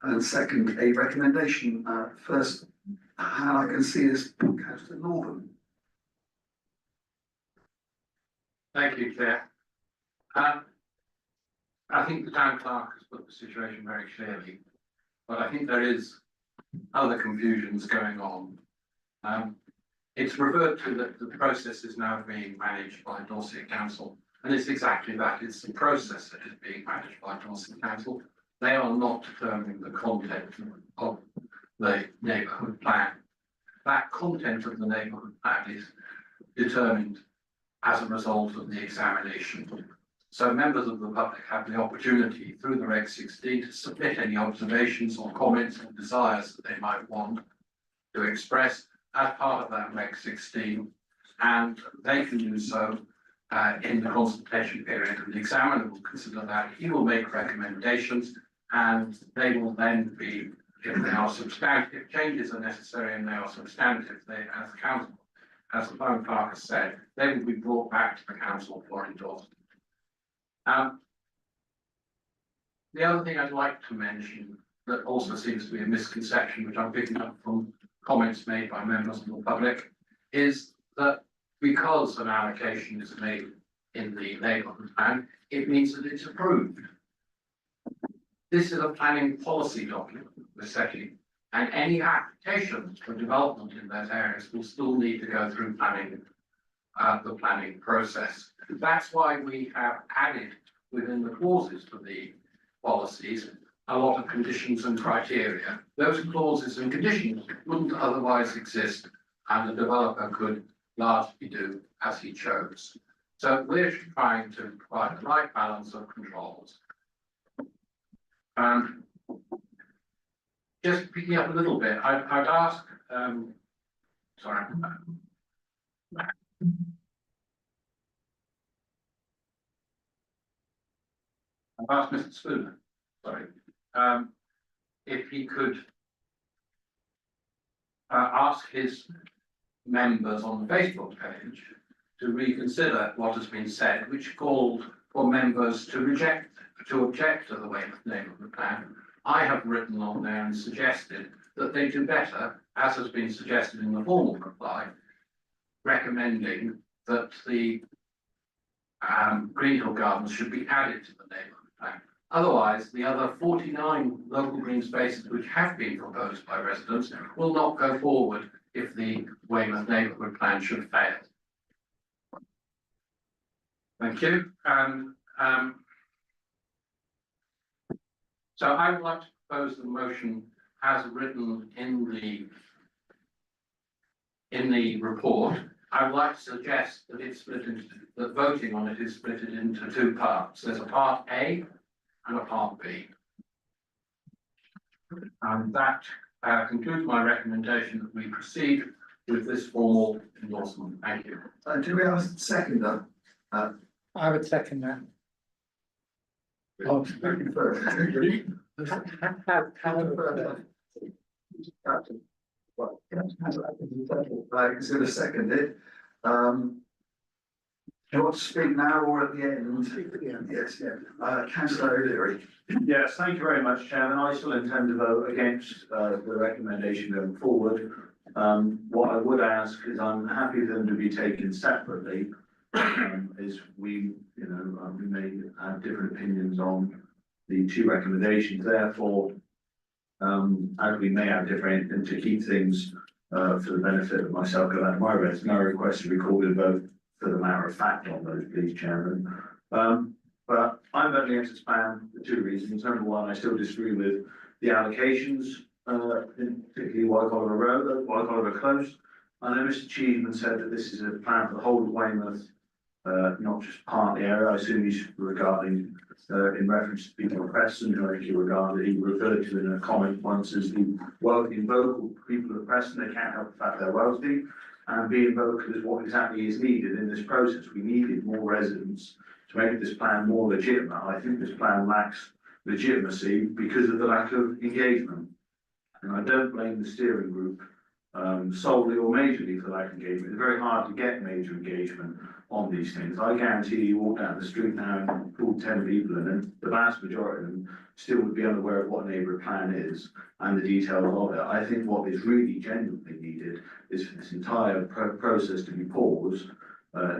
and second a recommendation. First, how I can see is Councillor Northern. Thank you, Chair. I think the town clerk has put the situation very clearly, but I think there is other confusions going on. It's referred to that the process is now being managed by Dorset Council, and it's exactly that. It's the process that is being managed by Dorset Council. They are not determining the content of the neighbourhood plan. That content of the neighbourhood plan is determined as a result of the examination. So members of the public have the opportunity through the Reg 16 to submit any observations or comments or desires that they might want to express as part of that Reg 16, and they can do so in the consultation period, and the examiner will consider that. He will make recommendations, and they will then be, if they are substantive, changes are necessary and they are substantive, they, as the council, as the Town Clerk has said, they will be brought back to the council for endorsement. The other thing I'd like to mention that also seems to be a misconception, which I'm picking up from comments made by members of the public, is that because an allocation is made in the neighbourhood plan, it means that it's approved. This is a planning policy document we're setting, and any applications for development in those areas will still need to go through planning, the planning process. That's why we have added within the clauses for the policies a lot of conditions and criteria. Those clauses and conditions wouldn't otherwise exist, and the developer could largely do as he chose. So we're trying to provide the right balance of controls. Just picking up a little bit, I'd ask, sorry. I've asked Mr. Spooner, sorry, if he could ask his members on the Facebook page to reconsider what has been said, which called for members to object to the Weymouth Neighbourhood Plan. I have written on there and suggested that they do better, as has been suggested in the formal reply, recommending that the Greenhill Gardens should be added to the neighbourhood plan. Otherwise, the other 49 local green spaces which have been proposed by residents will not go forward if the Weymouth Neighbourhood Plan should fail. Thank you. So I would like to propose the motion as written in the report. I would like to suggest that it's split into, that voting on it is split into two parts. There's a part A and a part B. And that concludes my recommendation that we proceed with this formal endorsement. Thank you. Do we have a seconder? I would second that. Oh, first. Well, consider seconded. Do you want to speak now or at the end? Yes, yeah. Councillor O'Leary. Yes, thank you very much, Chairman. I still intend to vote against the recommendation going forward. What I would ask is I'm happy for them to be taken separately. Is we, you know, we may have different opinions on the two recommendations, therefore, as we may have different, and to keep things for the benefit of myself and my reps, no request to record a vote for the matter of fact on those, please, Chairman. But I'm voting against this plan for two reasons. Number one, I still disagree with the allocations, particularly White Oliver Close. I know Mr. Cheeseman said that this is a plan for the whole of Weymouth, not just part of the area. I assume he's regarding, in reference to people of Preston, who I think he referred to in a comment once as the wealthy and vocal people of Preston. They can't help the fact they're wealthy, and being vocal is what exactly is needed in this process. We needed more residents to make this plan more legitimate. I think this plan lacks legitimacy because of the lack of engagement. And I don't blame the steering group solely or majorly for lack of engagement. It's very hard to get major engagement on these things. I guarantee you walk down the street now and pull 10 people in, and the vast majority of them still would be unaware of what a neighbourhood plan is and the details of it. I think what is really genuinely needed is for this entire process to be paused,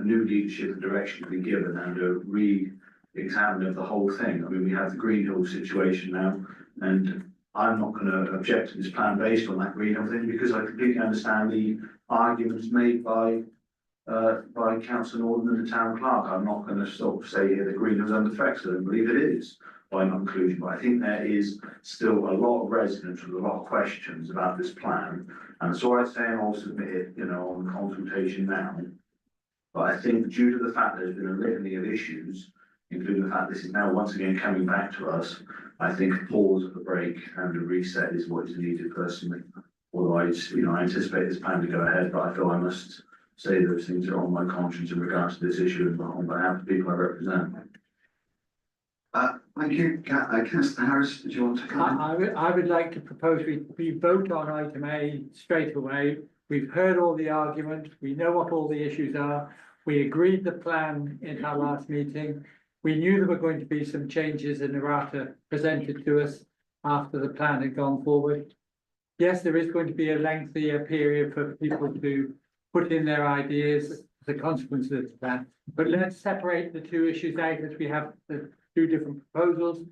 new leadership and direction to be given, and a re-examine of the whole thing. I mean, we have the Greenhill situation now, and I'm not going to object to this plan based on that Greenhill thing, because I completely understand the arguments made by Councillor Norton and the Town Clerk. I'm not going to sort of say here that Greenhill's under threat, so I don't believe it is by my conclusion, but I think there is still a lot of residents with a lot of questions about this plan, and so I'd say I'll submit it, you know, on consultation now. But I think due to the fact there's been a litany of issues, including the fact this is now once again coming back to us, I think a pause, a break and a reset is what is needed personally. Although I anticipate this plan to go ahead, but I feel I must say those things are on my conscience in regards to this issue and on behalf of the people I represent. Thank you. Councillor Harris, did you want to come in? I would like to propose we vote on item A straight away. We've heard all the argument. We know what all the issues are. We agreed the plan in our last meeting. We knew there were going to be some changes in errata presented to us after the plan had gone forward. Yes, there is going to be a lengthier period for people to put in their ideas as a consequence of the plan. But let's separate the two issues out as we have the two different proposals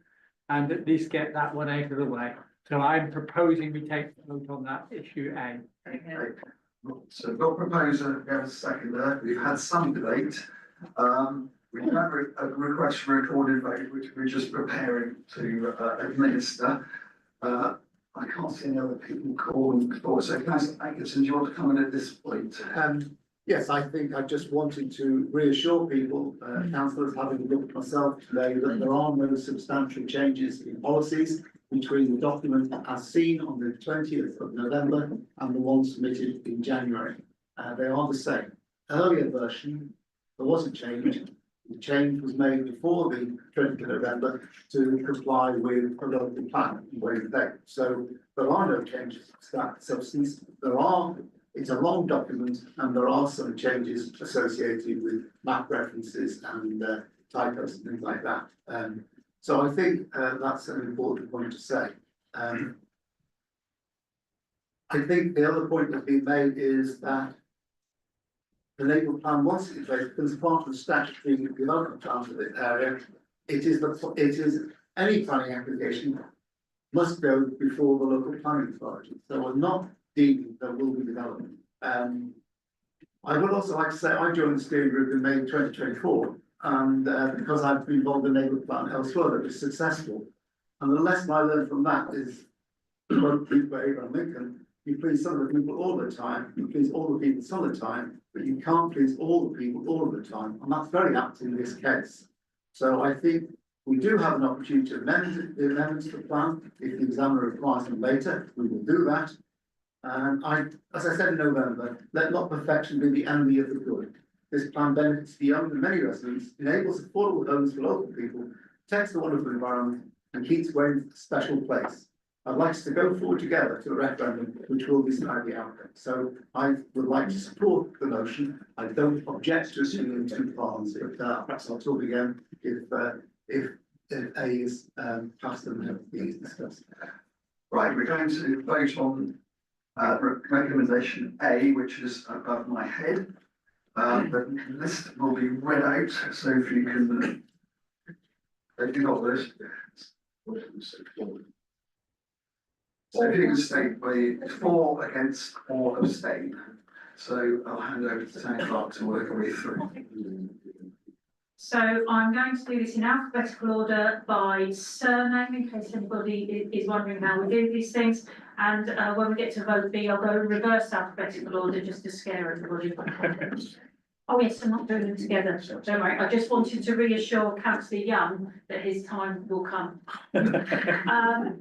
and at least get that one out of the way. So I'm proposing we take the vote on that issue A. Okay. So we've got a proposer, we have a seconder. We've had some debate. We have a request for a recorded vote, which we're just preparing to administer. I can't see any other people calling for. So Councillor Atkinson, do you want to comment at this point? Yes, I think I just wanted to reassure people, councillors, having looked myself today, that there are no substantial changes in policies between the document as seen on the 20th of November and the one submitted in January. They are the same. Earlier version, there was a change. The change was made before the 20th of November to comply with the local plan in Weymouth Bay. So there are no changes to that substance. It's a long document and there are some changes associated with map references and typos and things like that. So I think that's an important point to say. I think the other point that's been made is that the neighbourhood plan, once it's in place, as part of the statutory development plan for the area, it is any planning application must go before the local planning authority. So we're not deeming there will be development. I would also like to say I joined the steering group in May 2024, and because I've been involved in the neighbourhood plan elsewhere that was successful. And the lesson I learned from that is, Abraham Lincoln, you please some of the people all the time, you please all the people some of the time, but you can't please all the people all of the time. And that's very apt in this case. So I think we do have an opportunity to amend the amendments to the plan. If the examiner requires them later, we will do that. And as I said in November, let not perfection be the enemy of the good. This plan benefits the young and many residents, enables affordable homes for local people, protects the wonderful environment, and keeps Weymouth a special place. I'd like us to go forward together to a referendum which will decide the outcome. So I would like to support the motion. I don't object to assuming two parts, but perhaps I'll talk again if A is passed and B is discussed. Right, we're going to vote on recommendation A, which is above my head. The list will be read out, so if you can, if you got this. So if you can state by for, against, or abstain. So I'll hand over to the town clerk to work our way through. So I'm going to do this in alphabetical order by surname, in case anybody is wondering how we do these things. And when we get to vote B, I'll go reverse alphabetical order just to scare everybody. Oh yes, I'm not doing them together, don't worry. I just wanted to reassure Councillor Young that his time will come.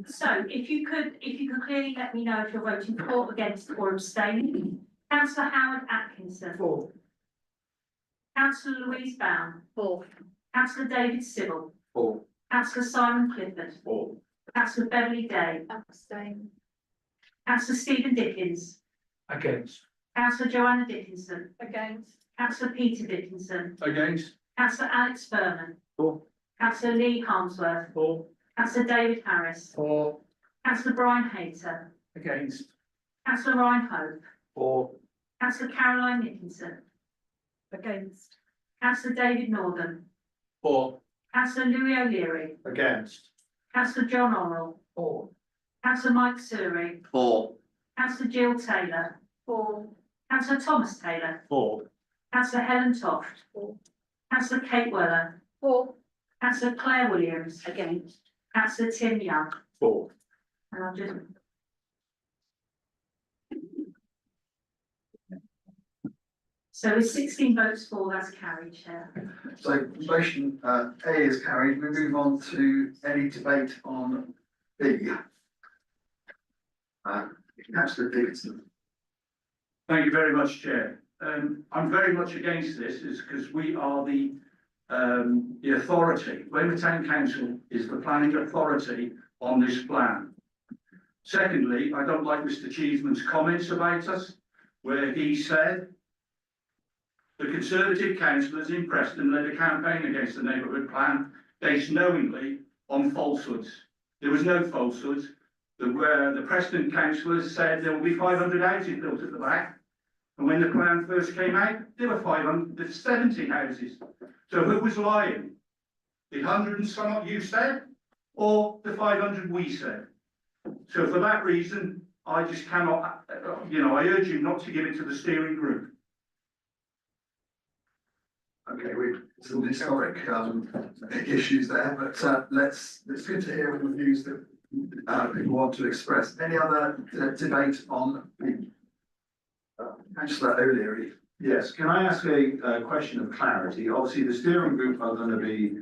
So if you could clearly let me know if you're voting for, against, or abstaining. Councillor Howard Atkinson. For. Councillor Louise Bown. For. Councillor David Civil. For. Councillor Simon Clifford. For. Councillor Beverly Day. Abstain. Councillor Stephen Dickens. Against. Councillor Joanna Dickinson. Against. Councillor Peter Dickinson. Against. Councillor Alex Berman. For. Councillor Lee Harmsworth. For. Councillor David Harris. For. Councillor Brian Hayter. Against. Councillor Ryan Hope. For. Councillor Caroline Nickinson. Against. Councillor David Northern. For. Councillor Louis O'Leary. Against. Councillor John Orrell. For. Councillor Mike Suri. For. Councillor Jill Taylor. For. Councillor Thomas Taylor. For. Councillor Helen Toft. For. Councillor Kate Weller. For. Councillor Claire Williams. Against. Councillor Tim Young. For. And I'll just. So with 16 votes for, that's carried, Chair. So motion A is carried. We move on to any debate on B. Councillor Dickinson. Thank you very much, Chair. I'm very much against this, is because we are the authority. Weymouth Town Council is the planning authority on this plan. Secondly, I don't like Mr. Cheeseman's comments about us, where he said the Conservative councillors in Preston led a campaign against the neighbourhood plan based knowingly on falsehoods. There was no falsehoods. The Preston councillors said there will be 500 houses built at the back. And when the plan first came out, there were 570 houses. So who was lying? The 100 and some you said, or the 500 we said? So for that reason, I just cannot, I urge you not to give it to the steering group. Okay, we've some historic issues there, but it's good to hear all the views that people want to express. Any other debate on Councillor O'Leary? Yes, can I ask a question of clarity? Obviously, the steering group are going to be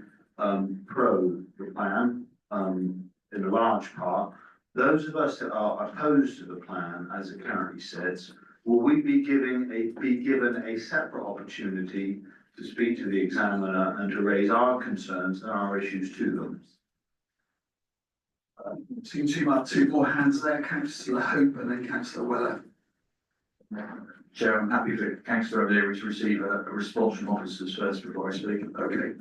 pro the plan in a large part. Those of us that are opposed to the plan, as it currently says, will we be given a separate opportunity to speak to the examiner and to raise our concerns and our issues to them? Seems two more hands there, Councillor Hope and then Councillor Weller. Chair, I'm happy for Councillor O'Leary to receive a response from officers first before I speak. Okay.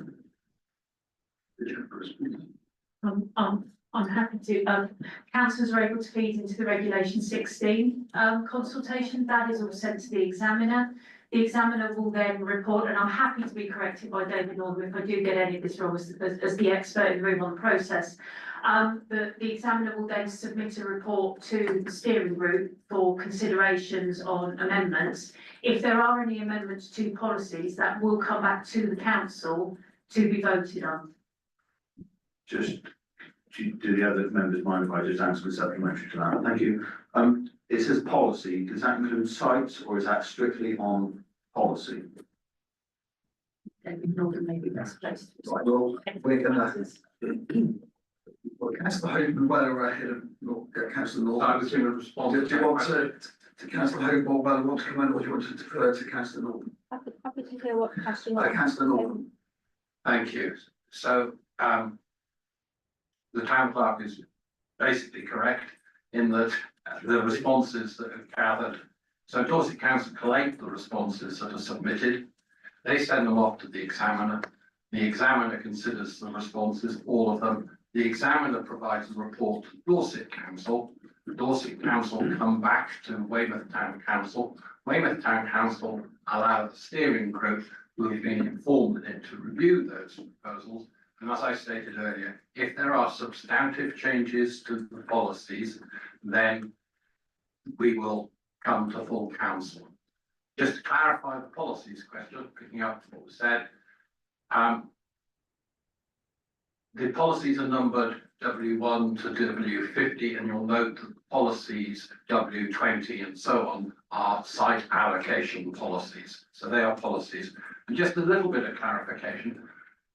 I'm happy to, councillors are able to feed into the regulation 16 consultation. That is all sent to the examiner. The examiner will then report, and I'm happy to be corrected by David Northern if I do get any of this wrong as the expert in the room on the process. The examiner will then submit a report to the steering group for considerations on amendments. If there are any amendments to policies, that will come back to the council to be voted on. Just do the other members mind if I just answer the supplementary to that? Thank you. It says policy. Does that include sites or is that strictly on policy? David Northern may be best placed. Right, well, we're gonna. Well, Councillor Hope and Weller are ahead of Councillor Northern. I was going to respond. Do you want to Councillor Hope or Weller want to come in, or do you want to defer to Councillor Northern? Happy to hear what Councillor. Councillor Northern. Thank you. So, the town clerk is basically correct in that the responses that are gathered. So Dorset Council collate the responses that are submitted. They send them off to the examiner. The examiner considers the responses, all of them. The examiner provides a report to Dorset Council. The Dorset Council come back to Weymouth Town Council. Weymouth Town Council allow the steering group who have been informed in it to review those proposals. And as I stated earlier, if there are substantive changes to the policies, then we will come to full council. Just to clarify the policies question, picking up what was said, the policies are numbered W1 to W50, and you'll note that the policies W20 and so on are site allocation policies. So they are policies. And just a little bit of clarification,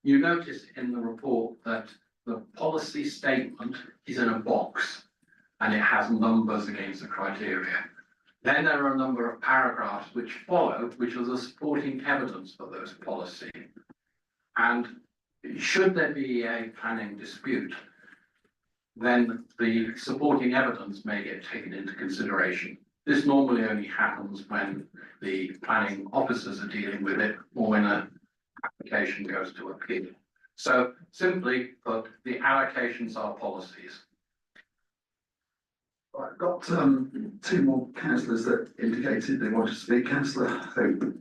you notice in the report that the policy statement is in a box and it has numbers against the criteria. Then there are a number of paragraphs which follow, which are the supporting evidence for those policies. And should there be a planning dispute, then the supporting evidence may get taken into consideration. This normally only happens when the planning officers are dealing with it or when an application goes to appeal. So simply put, the allocations are policies. I've got two more councillors that indicated they want to speak. Councillor Hope.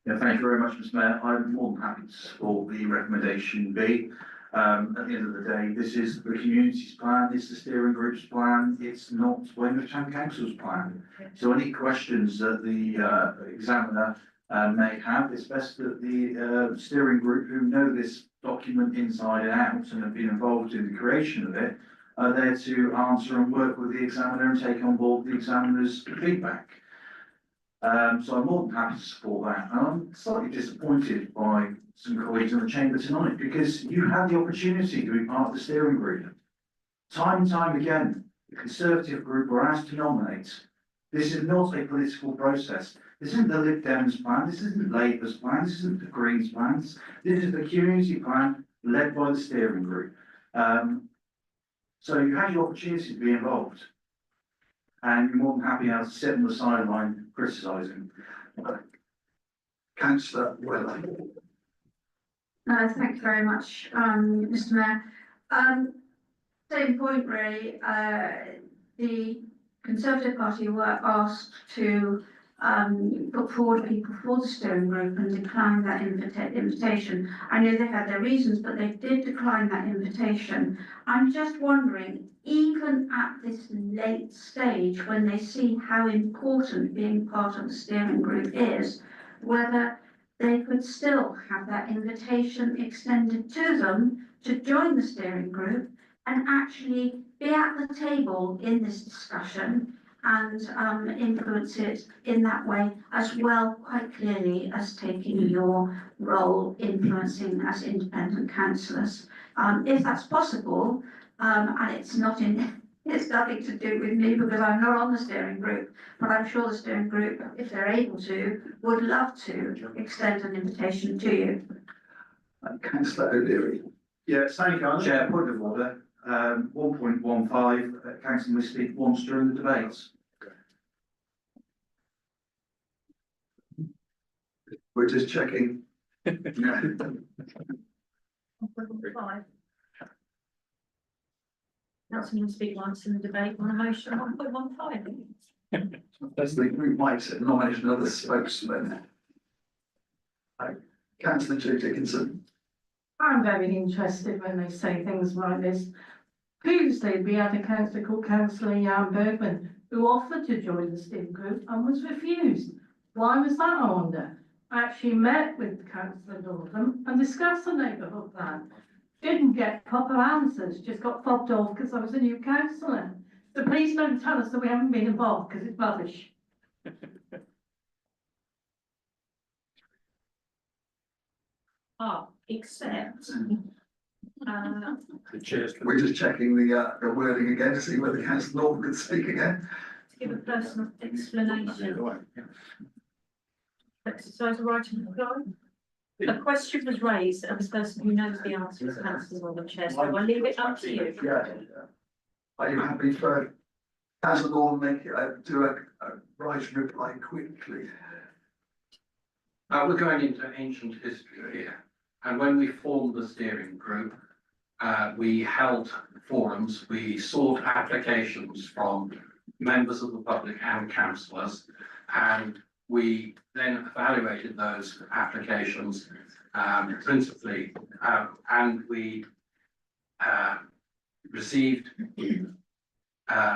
Yeah, thank you very much, Mr. Mayor. I'm more than happy to support the recommendation B. At the end of the day, this is the community's plan, it's the steering group's plan, it's not Weymouth Town Council's plan. So any questions that the examiner may have, it's best that the steering group who know this document inside and out and have been involved in the creation of it are there to answer and work with the examiner and take on board the examiner's feedback. So I'm more than happy to support that. And I'm slightly disappointed by some colleagues in the chamber tonight because you had the opportunity to be part of the steering group. Time and time again, the Conservative group were asked to nominate. This is not a political process. This isn't the Lib Dems plan. This isn't Labour's plan. This isn't the Greens plans. This is the community plan led by the steering group. So you had your opportunity to be involved. And you're more than happy now to sit on the sideline criticising. Councillor Weller. Thank you very much, Mr. Mayor. Same point really, the Conservative Party were asked to put forward people for the steering group and declined that invitation. I know they had their reasons, but they did decline that invitation. I'm just wondering, even at this late stage, when they see how important being part of the steering group is, whether they could still have that invitation extended to them to join the steering group and actually be at the table in this discussion and influence it in that way as well, quite clearly as taking your role influencing as independent councillors. If that's possible, and it's nothing to do with me because I'm not on the steering group, but I'm sure the steering group, if they're able to, would love to extend an invitation to you. Councillor O'Leary. Yes, thank you. Chair, point of order. 1.15, Councillor may speak once during the debates. We're just checking. Not someone speak once in the debate on a motion 1.15. As the group might nominate another spokesman. Councillor Jo Dickinson. I'm very interested when they say things like this. Previously, we had a councillor called Councillor Jan Bergman who offered to join the steering group and was refused. Why was that, I wonder? I actually met with Councillor Northam and discussed the neighbourhood plan. Didn't get proper answers, just got fobbed off because I was a new councillor. So please don't tell us that we haven't been involved because it's rubbish. Except. We're just checking the wording again to see whether Councillor Northam could speak again. To give a personal explanation. Exercise the right to reply. A question was raised and the person who knows the answer is Councillor Northam, Chair, so I'll leave it up to you. Are you happy for councillor Norman make do a right reply quickly? We're going into ancient history here, and when we formed the steering group, we held forums, we sought applications from members of the public and councillors, and we then evaluated those applications principally, and we received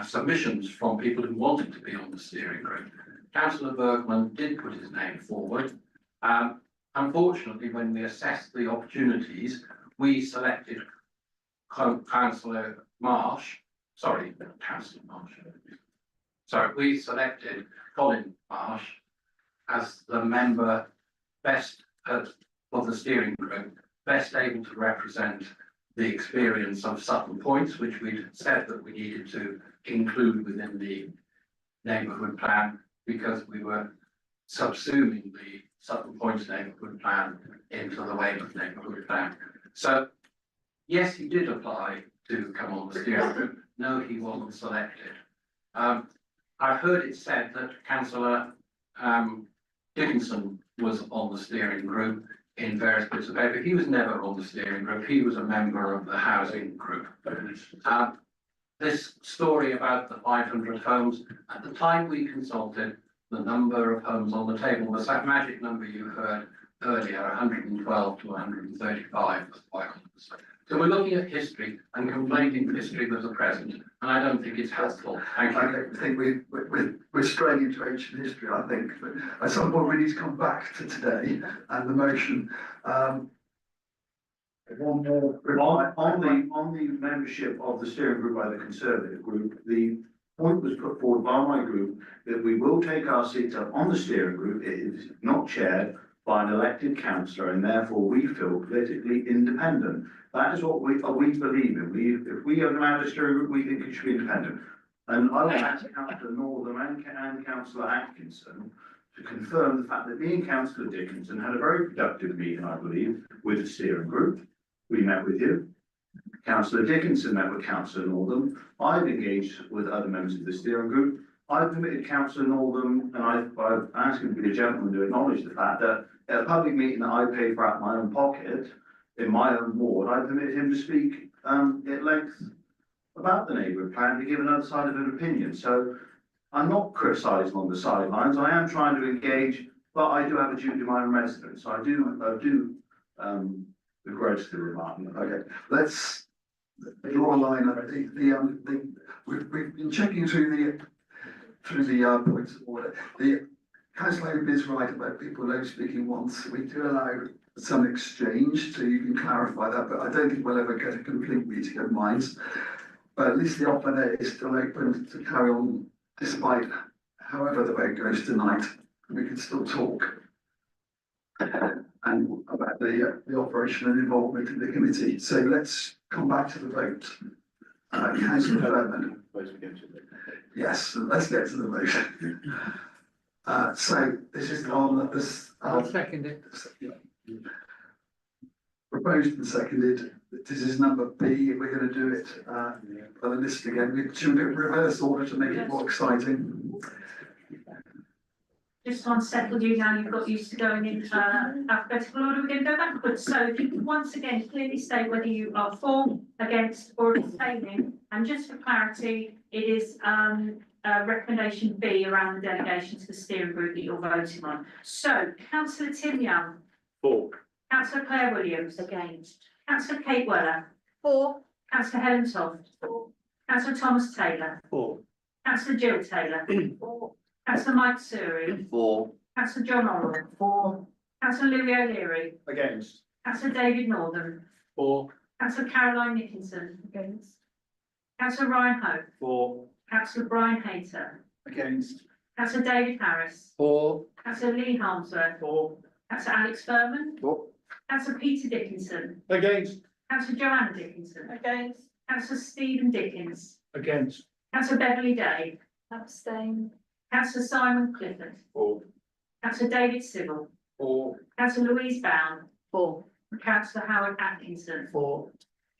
submissions from people who wanted to be on the steering group. Councillor Bergman did put his name forward. Unfortunately, when we assessed the opportunities, we selected Councillor Marsh, sorry, Councillor Marsh. Sorry, we selected Colin Marsh as the member best of the steering group, best able to represent the experience of Sutton Points, which we'd said that we needed to include within the neighbourhood plan, because we were subsuming the Sutton Points neighbourhood plan into the Weymouth neighbourhood plan. So, yes, he did apply to come on the steering group. No, he wasn't selected. I've heard it said that Councillor Dickinson was on the steering group in various bits of paper. He was never on the steering group. He was a member of the housing group. This story about the 500 homes, at the time we consulted, the number of homes on the table was that magic number you heard earlier, 112 to 135. So we're looking at history and conflating history with the present, and I don't think it's helpful. Thank you. I don't think we're straying into ancient history. I think but at some point we need to come back to today and the motion. One more. On the membership of the steering group by the Conservative group, the point was put forward by my group that we will take our seats up on the steering group. It is not chaired by an elected councillor, and therefore we feel politically independent. That is what we believe in. If we have an out steering group, we think it should be independent. And I would ask Councillor Northam and Councillor Atkinson to confirm the fact that me and Councillor Dickinson had a very productive meeting, I believe, with the steering group. We met with you. Councillor Dickinson met with Councillor Northam. I've engaged with other members of the steering group. I've permitted Councillor Northam, and I've asked him to be a gentleman to acknowledge the fact that at a public meeting that I paid for out of my own pocket, in my own ward, I permitted him to speak at length about the neighbourhood plan to give another side of an opinion. So I'm not criticising on the sidelines. I am trying to engage, but I do have a duty to my own residents. So I do begrudge the remark. Okay, let's draw a line up. We've been checking through the points of order. The Councillor is right about people only speaking once. We do allow some exchange, so you can clarify that, but I don't think we'll ever get a complete meeting of minds. But at least the offer there is still open to carry on, despite however the vote goes tonight. We can still talk and about the operation and involvement in the committee. So let's come back to the vote. Councillor Bergman. Yes, let's get to the vote. So this is on this. I'll second it. Proposed and seconded. This is number B. We're going to do it for the list again. Should we do it in reverse order to make it more exciting? Just to settle you now, you've got used to going in alphabetical order, we're going to go backwards. So if you can once again clearly state whether you are for, against or abstaining, and just for clarity, it is recommendation B around the delegation to the steering group that you're voting on. So Councillor Tim Young. For. Councillor Claire Williams. Against. Councillor Kate Weller. For. Councillor Helen Toft. For. Councillor Thomas Taylor. For. Councillor Jill Taylor. For. Councillor Mike Suri. For. Councillor John Orwell. For. Councillor Louis O'Leary. Against. Councillor David Northam. For. Councillor Caroline Nickinson. Against. Councillor Ryan Hope. For. Councillor Brian Hayter. Against. Councillor David Harris. For. Councillor Lee Harmsworth. For. Councillor Alex Furman. For. Councillor Peter Dickinson. Against. Councillor Joanna Dickinson. Against. Councillor Stephen Dickens. Against. Councillor Beverly Day. Abstain. Councillor Simon Clifford. For. Councillor David Civil. For. Councillor Louise Bound. For. Councillor Howard Atkinson. For.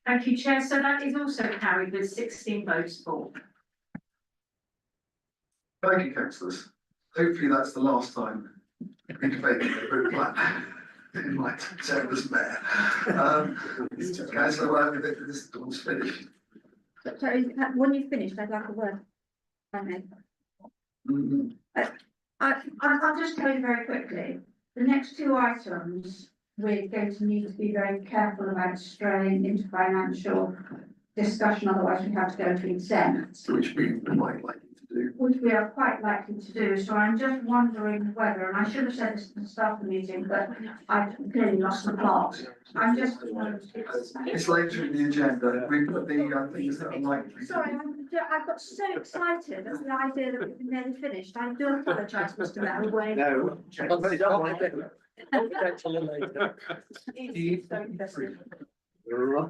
Thank you, Chair. So that is also carried with 16 votes for. Thank you, councillors. Hopefully that's the last time we debate the route plan in my term as mayor. Councillor Webb, this one's finished. So when you've finished, I'd like a word. I'll just tell you very quickly, the next two items, we're going to need to be very careful about straying into financial discussion, otherwise we have to go to consent. Which we might like to do. Which we are quite likely to do, so I'm just wondering whether, and I should have said this at the start of the meeting, but I've clearly lost the plot. I'm just. It's later in the agenda, we put the things that are likely. Sorry, I got so excited at the idea that we've nearly finished. I do apologise, Mr. Mayor. No. Right.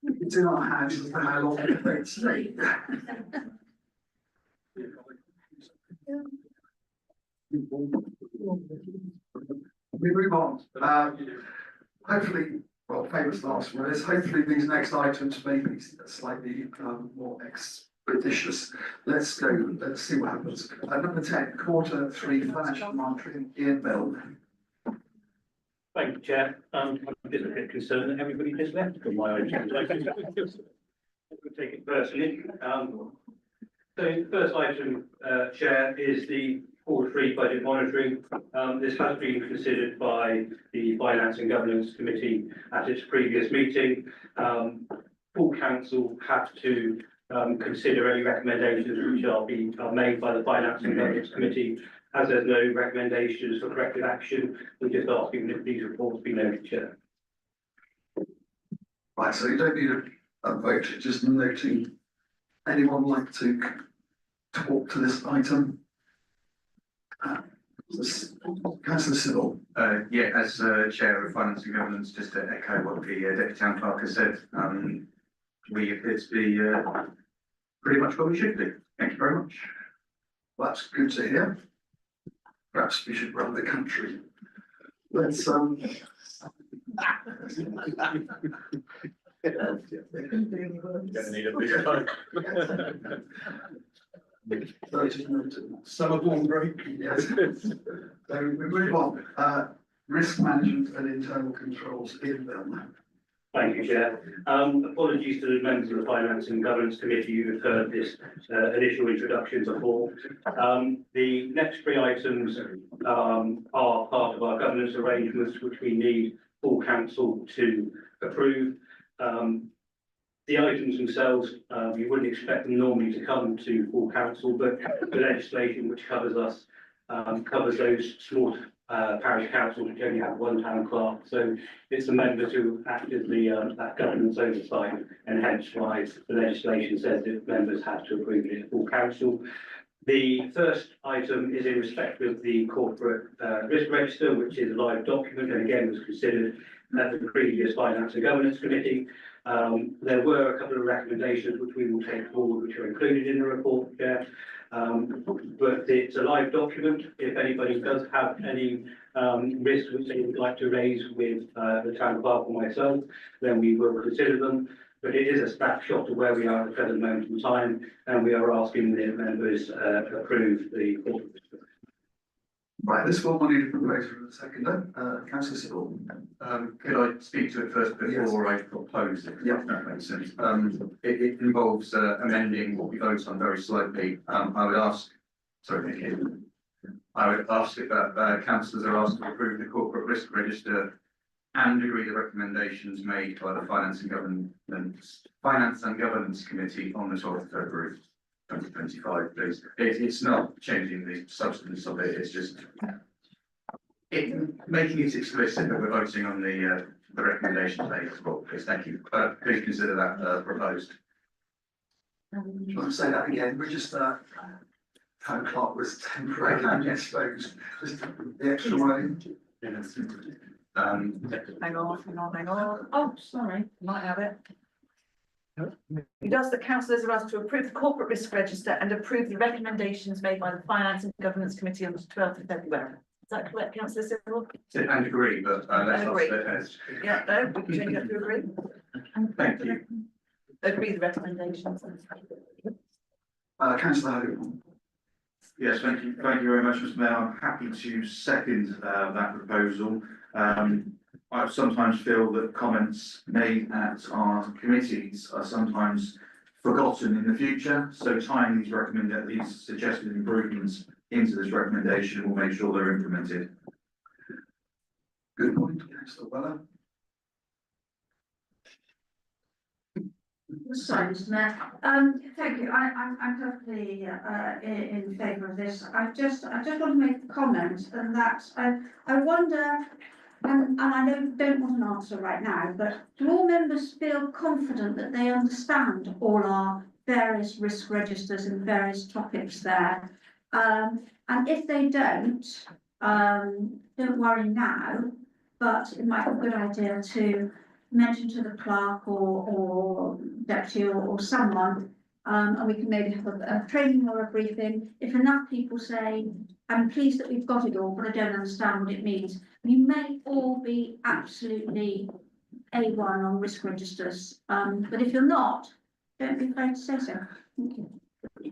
It's in our hands as to how long it takes. We move on. Hopefully, well, famous last words, hopefully these next items may be slightly more expeditious. Let's go, let's see what happens. Number 10, Q3 financial monitoring, Ian Bell. Thank you, Chair. I'm just a bit concerned that everybody just left from my own. We'll take it personally. So the first item, Chair, is the Q3 budget monitoring. This has been considered by the Finance and Governance Committee at its previous meeting. Full council have to consider any recommendations which are made by the Finance and Governance Committee. As there's no recommendations for corrective action, we're just asking that these reports be noted, Chair. Right, so you don't need a vote, just noting. Anyone like to talk to this item? Councillor Civil. Yeah, as Chair of Finance and Governance, just to echo what the Deputy Town Clerk has said, we appear to be pretty much where we should be. Thank you very much. That's good to hear. Perhaps we should run the country. Let's Gonna need a big time. Summer born break. Yes. So we move on. Risk management and internal controls in them. Thank you, Chair. Apologies to the members of the Finance and Governance Committee who have heard this initial introduction before. The next three items are part of our governance arrangements, which we need full council to approve. The items themselves, you wouldn't expect them normally to come to full council, but the legislation which covers us covers those small parish councils which only have one town clerk. So it's the members who act as that governance oversight, and hence why the legislation says that members have to approve it at full council. The first item is in respect of the corporate risk register, which is a live document, and again was considered at the previous Finance and Governance Committee. There were a couple of recommendations which we will take forward, which are included in the report there. But it's a live document. If anybody does have any risks which they would like to raise with the town clerk or myself, then we will consider them. But it is a snapshot of where we are at the present moment in time, and we are asking the members approve the corporate risk. Right, this one we need a proposer and a seconder. Councillor Civil. Could I speak to it first before I propose it? Yeah, that makes sense. It involves amending what we voted on very slightly. I would ask, sorry, Nicky. I would ask if councillors are asked to approve the corporate risk register and agree the recommendations made by the Finance and Governance Committee on the 12th of February 2025, please. It's not changing the substance of it, it's just making it explicit that we're voting on the recommendations made as well, please. Thank you. Please consider that proposed. Do you want to say that again? We just town clerk was temporarily exposed. Just the extra way. Hang on. Oh, sorry, might have it. It does that councillors are asked to approve the corporate risk register and approve the recommendations made by the Finance and Governance Committee on the 12th of February. Is that correct, councillor Cyril? And agree, but let's not Agree. split hairs. Yeah, no, we can change that to agree. Thank you. Agree the recommendations. Councillor Hope. Yes, thank you very much, Mr. Mayor. I'm happy to second that proposal. I sometimes feel that comments made at our committees are sometimes forgotten in the future, so tying these suggested improvements into this recommendation will make sure they're implemented. Good point, councillor Weller. Sorry, Mr. Mayor. Thank you. I'm perfectly in favour of this. I just want to make a comment, and that I wonder, and I don't want an answer right now, but do all members feel confident that they understand all our various risk registers and various topics there? And if they don't worry now, but it might be a good idea to mention to the clerk or deputy or someone, and we can maybe have a training or a briefing. If enough people say, I'm pleased that we've got it all, but I don't understand what it means, you may all be absolutely A1 on risk registers. But if you're not, don't be afraid to say so. Thank you.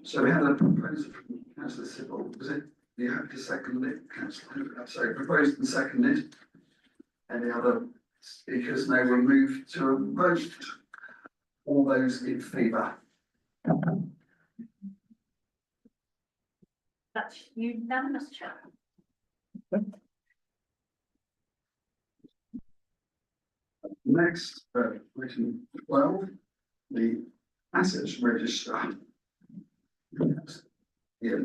So we had a proposal from councillor Sybil. Was it, are you happy to second it, councillor? So proposed and seconded. Any other speakers? No, we'll move to a vote. All those in favour? That's unanimous, Chair. Next, item 12, the assets register. Yeah.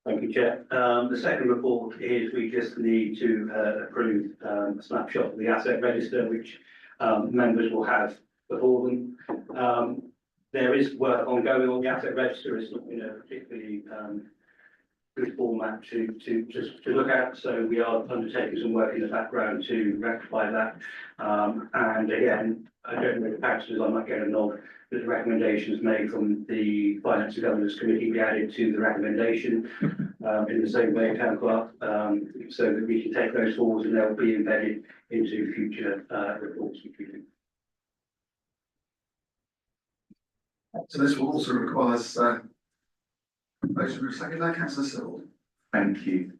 Thank you, Chair. The second report is we just need to approve a snapshot of the asset register, which members will have before them. There is work ongoing on the asset register. It's not, particularly good format to look at. So we are undertaking some work in the background to rectify that. And again, I don't know the councillors, I might get a nod, that the recommendations made from the Finance and Governance Committee be added to the recommendation in the same way, Town Clerk, so that we can take those forward and they'll be embedded into future reports which we do. So this will also require motion of second, councillor Sybil. Thank you,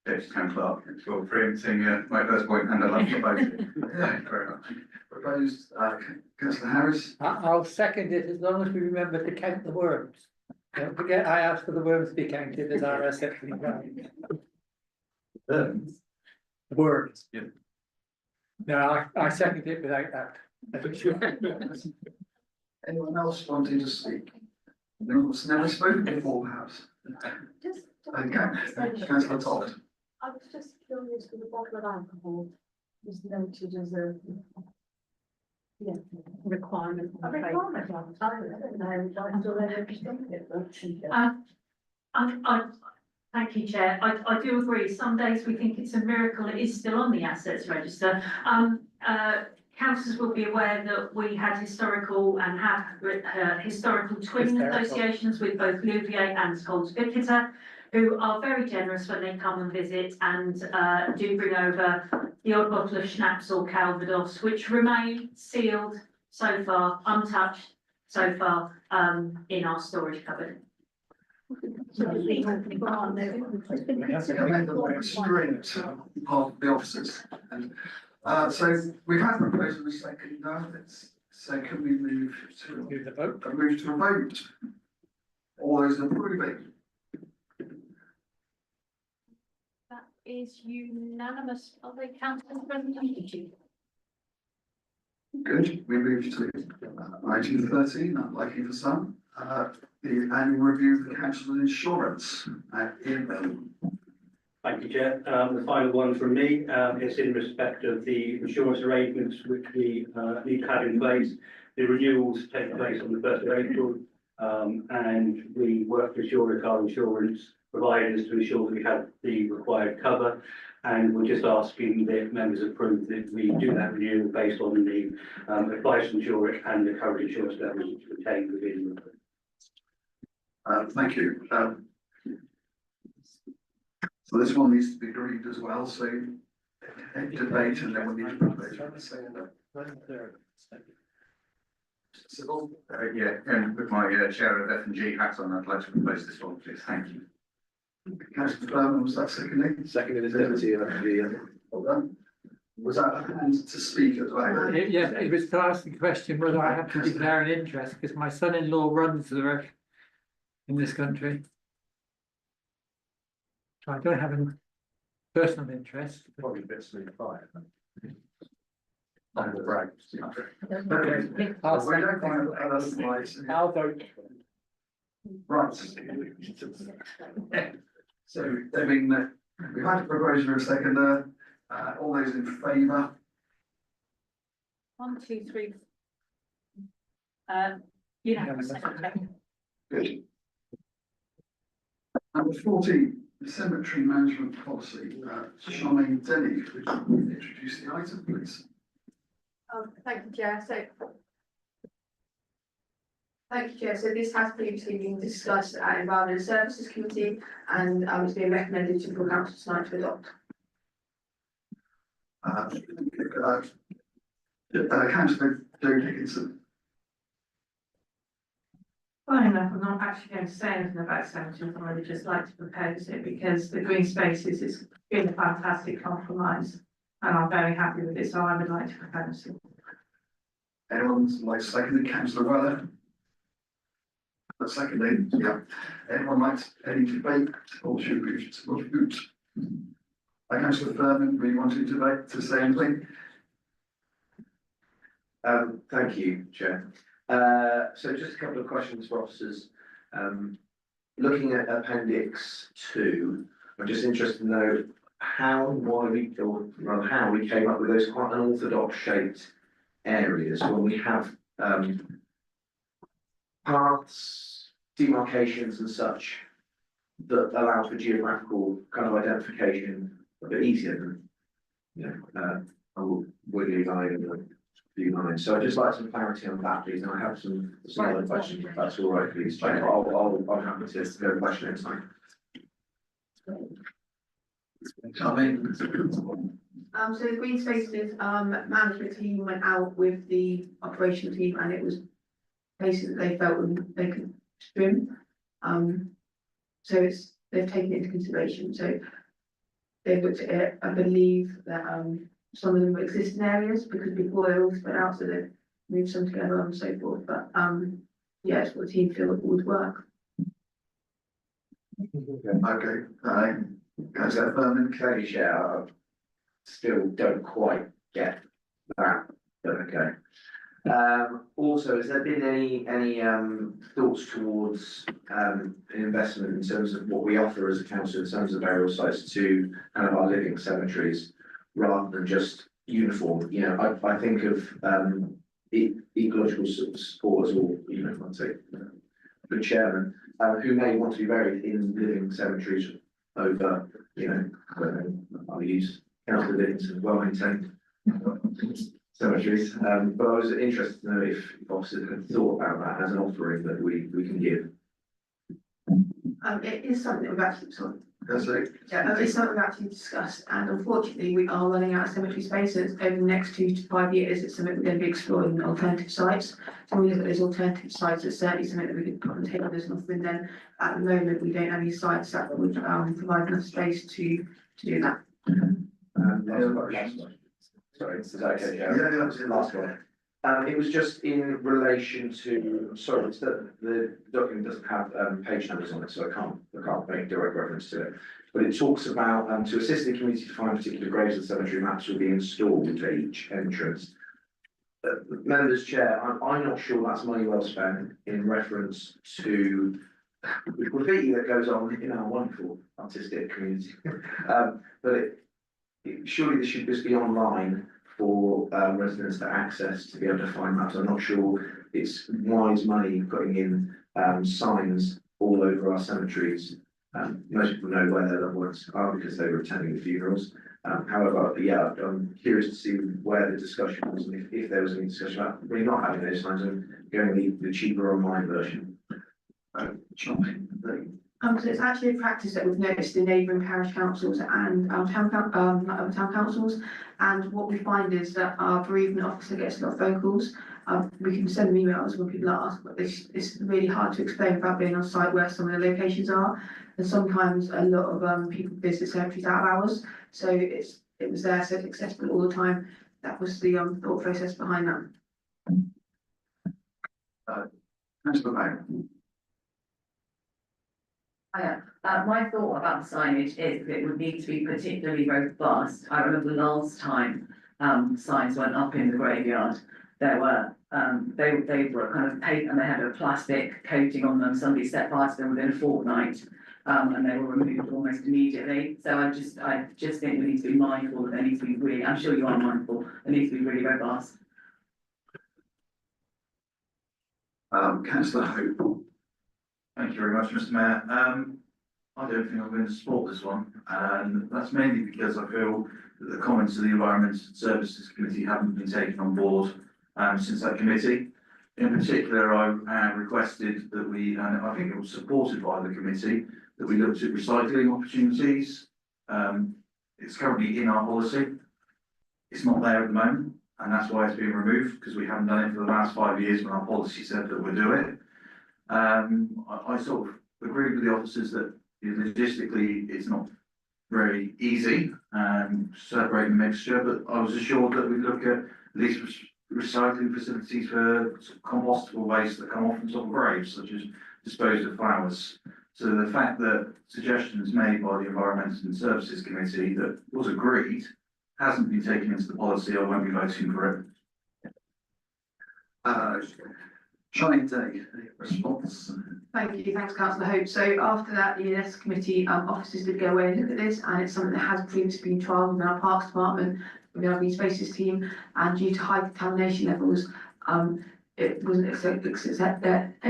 Deputy Town Clerk, for preempting my first point, and I love the vote. Thank you very much. Proposed, councillor Harris. I'll second it as long as we remember to count the worms. Don't forget, I asked for the worms to be counted as our assembly ground. Worms. Yeah. No, I second it without that. Anyone else wanting to speak? Anyone who's never spoken before, perhaps? Okay, councillor Todd. I was just curious, for the bottle of alcohol is noted as a requirement. A requirement. Thank you, Chair. I do agree. Some days we think it's a miracle it is still on the assets register. Councillors will be aware that we had historical and have historical twinning associations with both Louvier and Scold's Bicketer, who are very generous when they come and visit and do bring over the odd bottle of schnapps or Calvados, which remain sealed so far, untouched so far, in our storage cupboard. Part of the officers. And so we've had a proposal with second now. So can we move to the vote? Move to a vote. All those approving? That is unanimous. Are they councillors present? Good. We move to item 13, unlikely for some. The annual review of the council insurance at Ian. Thank you, Chair. The final one from me is in respect of the insurance arrangements which we need to have in place. The renewals take place on the 1st of April, and we work with car insurance providers to ensure that we have the required cover. And we're just asking that members approve that we do that renewal based on the advice from Zurich and the current insurance levels which we retain within the Thank you. So this one needs to be agreed as well, so debate and then we need to propose on the second. Civil. Yeah, and with my chair of F&G hat on, I'd like to propose this one, please. Thank you. Councillor Berman, was that seconded? Seconded as deputy, Well done. Was that a hand to speak as well? Yeah, it was to ask the question whether I have to declare an interest, because my son-in-law runs the rec in this country. So I don't have a personal interest. Probably a bit sleep fire. Okay. I'll vote. Right. So, I mean, we've had a proposal of a seconder, all those in favour? 1, 2, 3. Unanimous. Good. Number 14, cemetery management policy, Charmaine Denny, could you introduce the item, please? Thank you, Chair. Thank you, Chair. So this has previously been discussed at Environmental Services Committee and it's been recommended to full council tonight to adopt. Councillor Joe Dickinson. Fine enough, I'm not actually going to say anything about cemeteries, I would just like to propose it because the green spaces has been a fantastic compromise. And I'm very happy with it, so I would like to propose it. Anyone's like seconded, Councillor Weller? That's seconded, yeah. Anyone like any debate or should we just vote? Councillor Berman, we wanted to say anything? Thank you, Chair. So just a couple of questions for officers. Looking at Appendix 2, I'm just interested to know how we came up with those quite unorthodox shaped areas when we have paths, demarcations and such that allow for geographical kind of identification a bit easier than, a wiggly line and a few lines. So I'd just like some clarity on that, please. And I have some other questions, if that's all right, please. Chair. I'm happy to go to question next time. So the green spaces management team went out with the operational team and it was places that they felt they could trim. So they've taken it into consideration. So they've looked at it. I believe that some of them were existing areas because before they all spread out, so they've moved some together and so forth. But yeah, it's what the team feel would work. Okay, Councillor Berman. Okay, Chair, I still don't quite get that, but okay. Also, has there been any thoughts towards an investment in terms of what we offer as a council in terms of burial sites to kind of our living cemeteries rather than just uniform? I think of ecological support as well, I'd say the chairman who may want to be buried in living cemeteries over, I'll use Councillor Dickinson, well maintained cemeteries. But I was interested to know if officers had thought about that as an offering that we can give. It is something that we've actually Yeah, it's something we've actually discussed, and unfortunately, we are running out of cemetery spaces over the next 2 to 5 years. It's something we're going to be exploring alternative sites. So when we look at those alternative sites, it's certainly something that we could put on the table as an offering. Then at the moment, we don't have any sites that would provide enough space to do that. Sorry, is that okay? Yeah, that's the last one. It was just in relation to, sorry, it's the document doesn't have page numbers on it, so I can't make direct reference to it. But it talks about to assist the community to find particular graves and cemetery maps will be installed at each entrance. Members Chair, I'm not sure that's money well spent in reference to the graffiti that goes on in our wonderful artistic community. But surely this should just be online for residents to access to be able to find maps. I'm not sure it's wise money putting in signs all over our cemeteries. Most people know where their loved ones are because they were attending the funerals. However, yeah, I'm curious to see where the discussion was and if there was any discussion about really not having those signs and going the cheaper online version. So it's actually a practice that we've noticed in neighbouring parish councils and town councils. And what we find is that our bereavement officer gets a lot of phone calls. We can send them emails when people ask, but it's really hard to explain without being on site where some of the locations are. And sometimes a lot of people visit cemeteries out of hours, so it was there, so it's accessible all the time. That was the thought process behind that. Councillor Mayor. My thought about the signage is that it would need to be particularly robust. I remember last time, signs went up in the graveyard. There were, they were kind of paint and they had a plastic coating on them. Somebody set fire to them within a fortnight. And they were removed almost immediately. So I just think we need to be mindful that they need to be really, I'm sure you are mindful, they need to be really robust. Councillor Hope. Thank you very much, Mr. Mayor. I don't think I'm going to support this one, and that's mainly because I feel that the comments of the Environment Services Committee haven't been taken on board since that committee. In particular, I requested that we, and I think it was supported by the committee, that we looked at recycling opportunities. It's currently in our policy. It's not there at the moment, and that's why it's been removed, because we haven't done it for the last 5 years when our policy said that we'll do it. I sort of agree with the officers that logistically it's not very easy separating the mixture, but I was assured that we'd look at these recycling facilities for compostable waste that come off from top of graves, such as disposed of flowers. So the fact that suggestions made by the Environmental and Services Committee that was agreed hasn't been taken into the policy, I won't be voting for it. Shine Day, response. Thank you, thanks councillor Hope. So after that, the ENS committee officers did go away and look at this, and it's something that has previously been trialled within our Parks Department, within our Green Spaces team, and due to high contamination levels, it wasn't a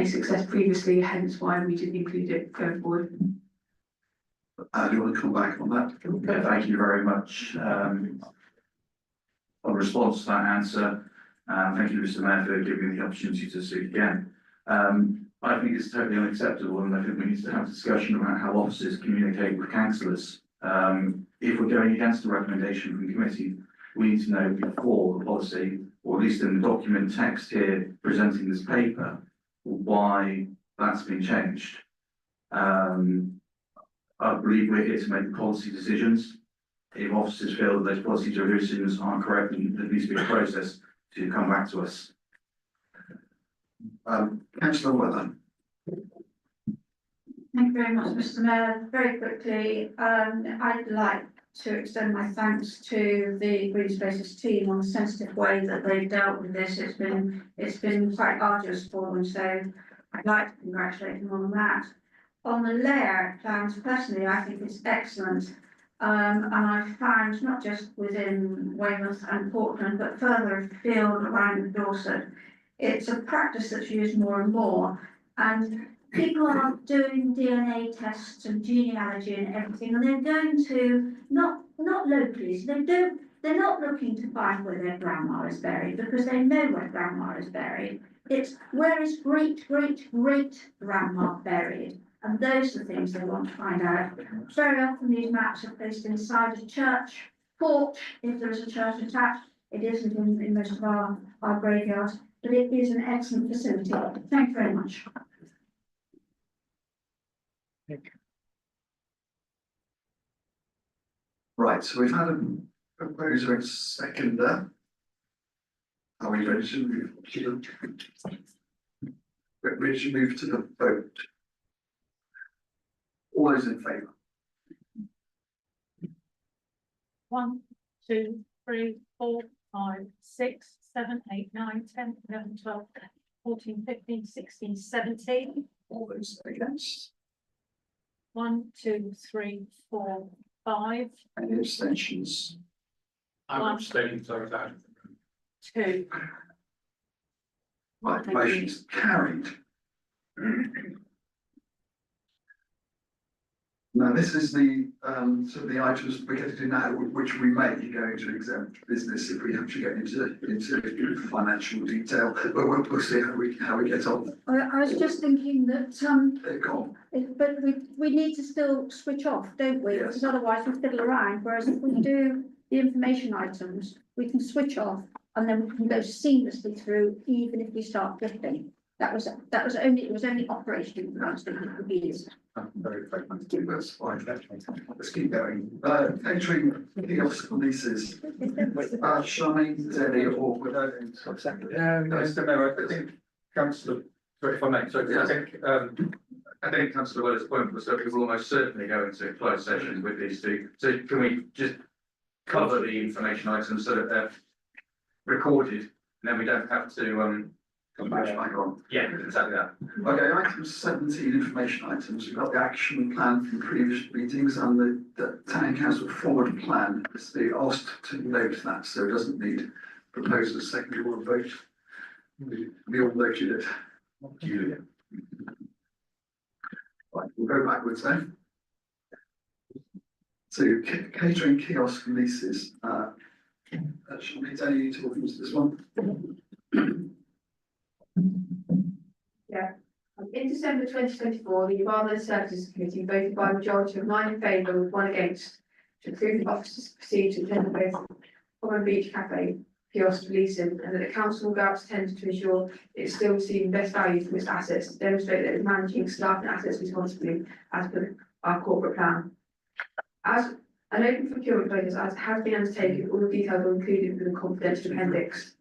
success previously, hence why we didn't include it going forward. Do you want to come back on that? Okay, thank you very much. In response to that answer, thank you, Mr. Mayor, for giving me the opportunity to speak again. I think it's totally unacceptable, and I think we need to have a discussion about how officers communicate with councillors. If we're going against the recommendation from the committee, we need to know before the policy, or at least in the document text here presenting this paper, why that's been changed. I believe we're here to make policy decisions. If officers feel that those policy decisions aren't correct, then there needs to be a process to come back to us. Councillor Weather. Thank you very much, Mr. Mayor. Very quickly, I'd like to extend my thanks to the Green Spaces team on the sensitive way that they've dealt with this. It's been quite arduous for them, so I'd like to congratulate them on that. On the layout plans, personally, I think it's excellent. And I've found not just within Weymouth and Portland, but further afield around Dorset, it's a practice that's used more and more. And people are doing DNA tests and genealogy and everything, and they're going to not locally. So they're not looking to find where their grandma is buried because they know where grandma is buried. It's where is great grandma buried. And those are the things they want to find out. Very often these maps are placed inside a church porch, if there is a church attached. It isn't in most of our graveyards, but it is an excellent facility. Thank you very much. Right, so we've had a proposer and seconder. Are we ready to move to the vote? All those in favour? 1, 2, 3, 4, 5, 6, 7, 8, 9, 10, 11, 12, 14, 15, 16, 17. All those against? 1, 2, 3, 4, 5. Any abstentions? I'm abstaining, so that. 2. Right, motion is carried. Now, this is the, sort of the items we're getting to now, which we may go into exempt business if we have to get into financial detail, but we'll see how we get on. I was just thinking that, Go on. but we need to still switch off, don't we? Yes. Because otherwise we fiddle around, whereas if we do the information items, we can switch off and then we can go seamlessly through, even if we start flipping. It was only operational, I was thinking it would be easier. Very pragmatic, that's fine. Let's keep going. Catering kiosk leases. Shine, Denny, or Mr. Mayor, I think councillor, sorry if I may, so I think councillor Weller's point was that we will almost certainly go into closed session with these two. So can we just cover the information items so that they're recorded, and then we don't have to come back on. Yeah, exactly that. Okay, item 17, information items. We've got the action plan from previous meetings and the town council forward plan. It's the asked to note that, so it doesn't need proposal, second or a vote. We all noted it. Right, we'll go backwards then. So catering kiosk leases. Shall we tell you talking to this one? Yeah, in December 2024, the Environmental Services Committee voted by a majority of 9 in favour with 1 against to approve the officers proceed to tender both Common Beach Cafe kiosk leasing, and that the council will go out to tender to ensure it's still receiving best value from its assets, to demonstrate that it's managing staff and assets responsibly as per our corporate plan. As an open procurement process has been undertaken, all the details are included within the confidential appendix.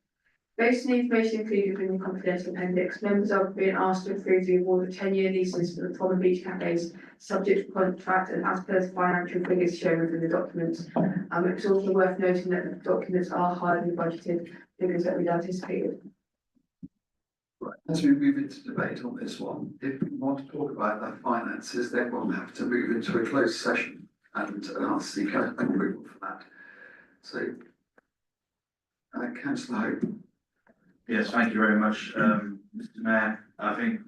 Based on the information included within the confidential appendix, members are being asked to approve the award of 10-year leases for the Common Beach Cafes, subject to contract and as per the financial figures shown within the documents. It's also worth noting that the documents are higher than budgeted figures that we'd anticipated. Right, as we move into debate on this one, if we want to talk about the finances, then we'll have to move into a closed session and I'll seek approval for that. So, councillor Hope. Yes, thank you very much, Mr. Mayor. I think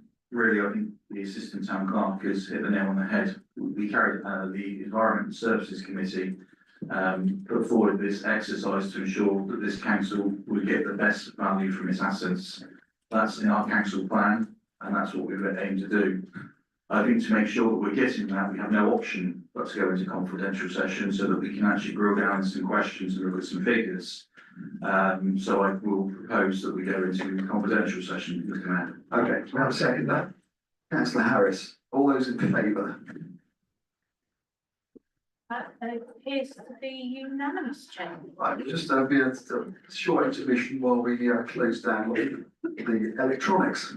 the Assistant Town Clerk has hit the nail on the head. We carried the Environment and Services Committee put forward this exercise to ensure that this council would get the best value from its assets. That's in our council plan, and that's what we've aimed to do. I think to make sure that we're getting that, we have no option but to go into confidential session so that we can actually drill down some questions and look at some figures. So I will propose that we go into confidential session, Mr. Mayor. Okay, we have a second that. Councillor Harris, all those in favour? That appears to be unanimous, Chair. Right, we'll just be a short intermission while we close down the electronics.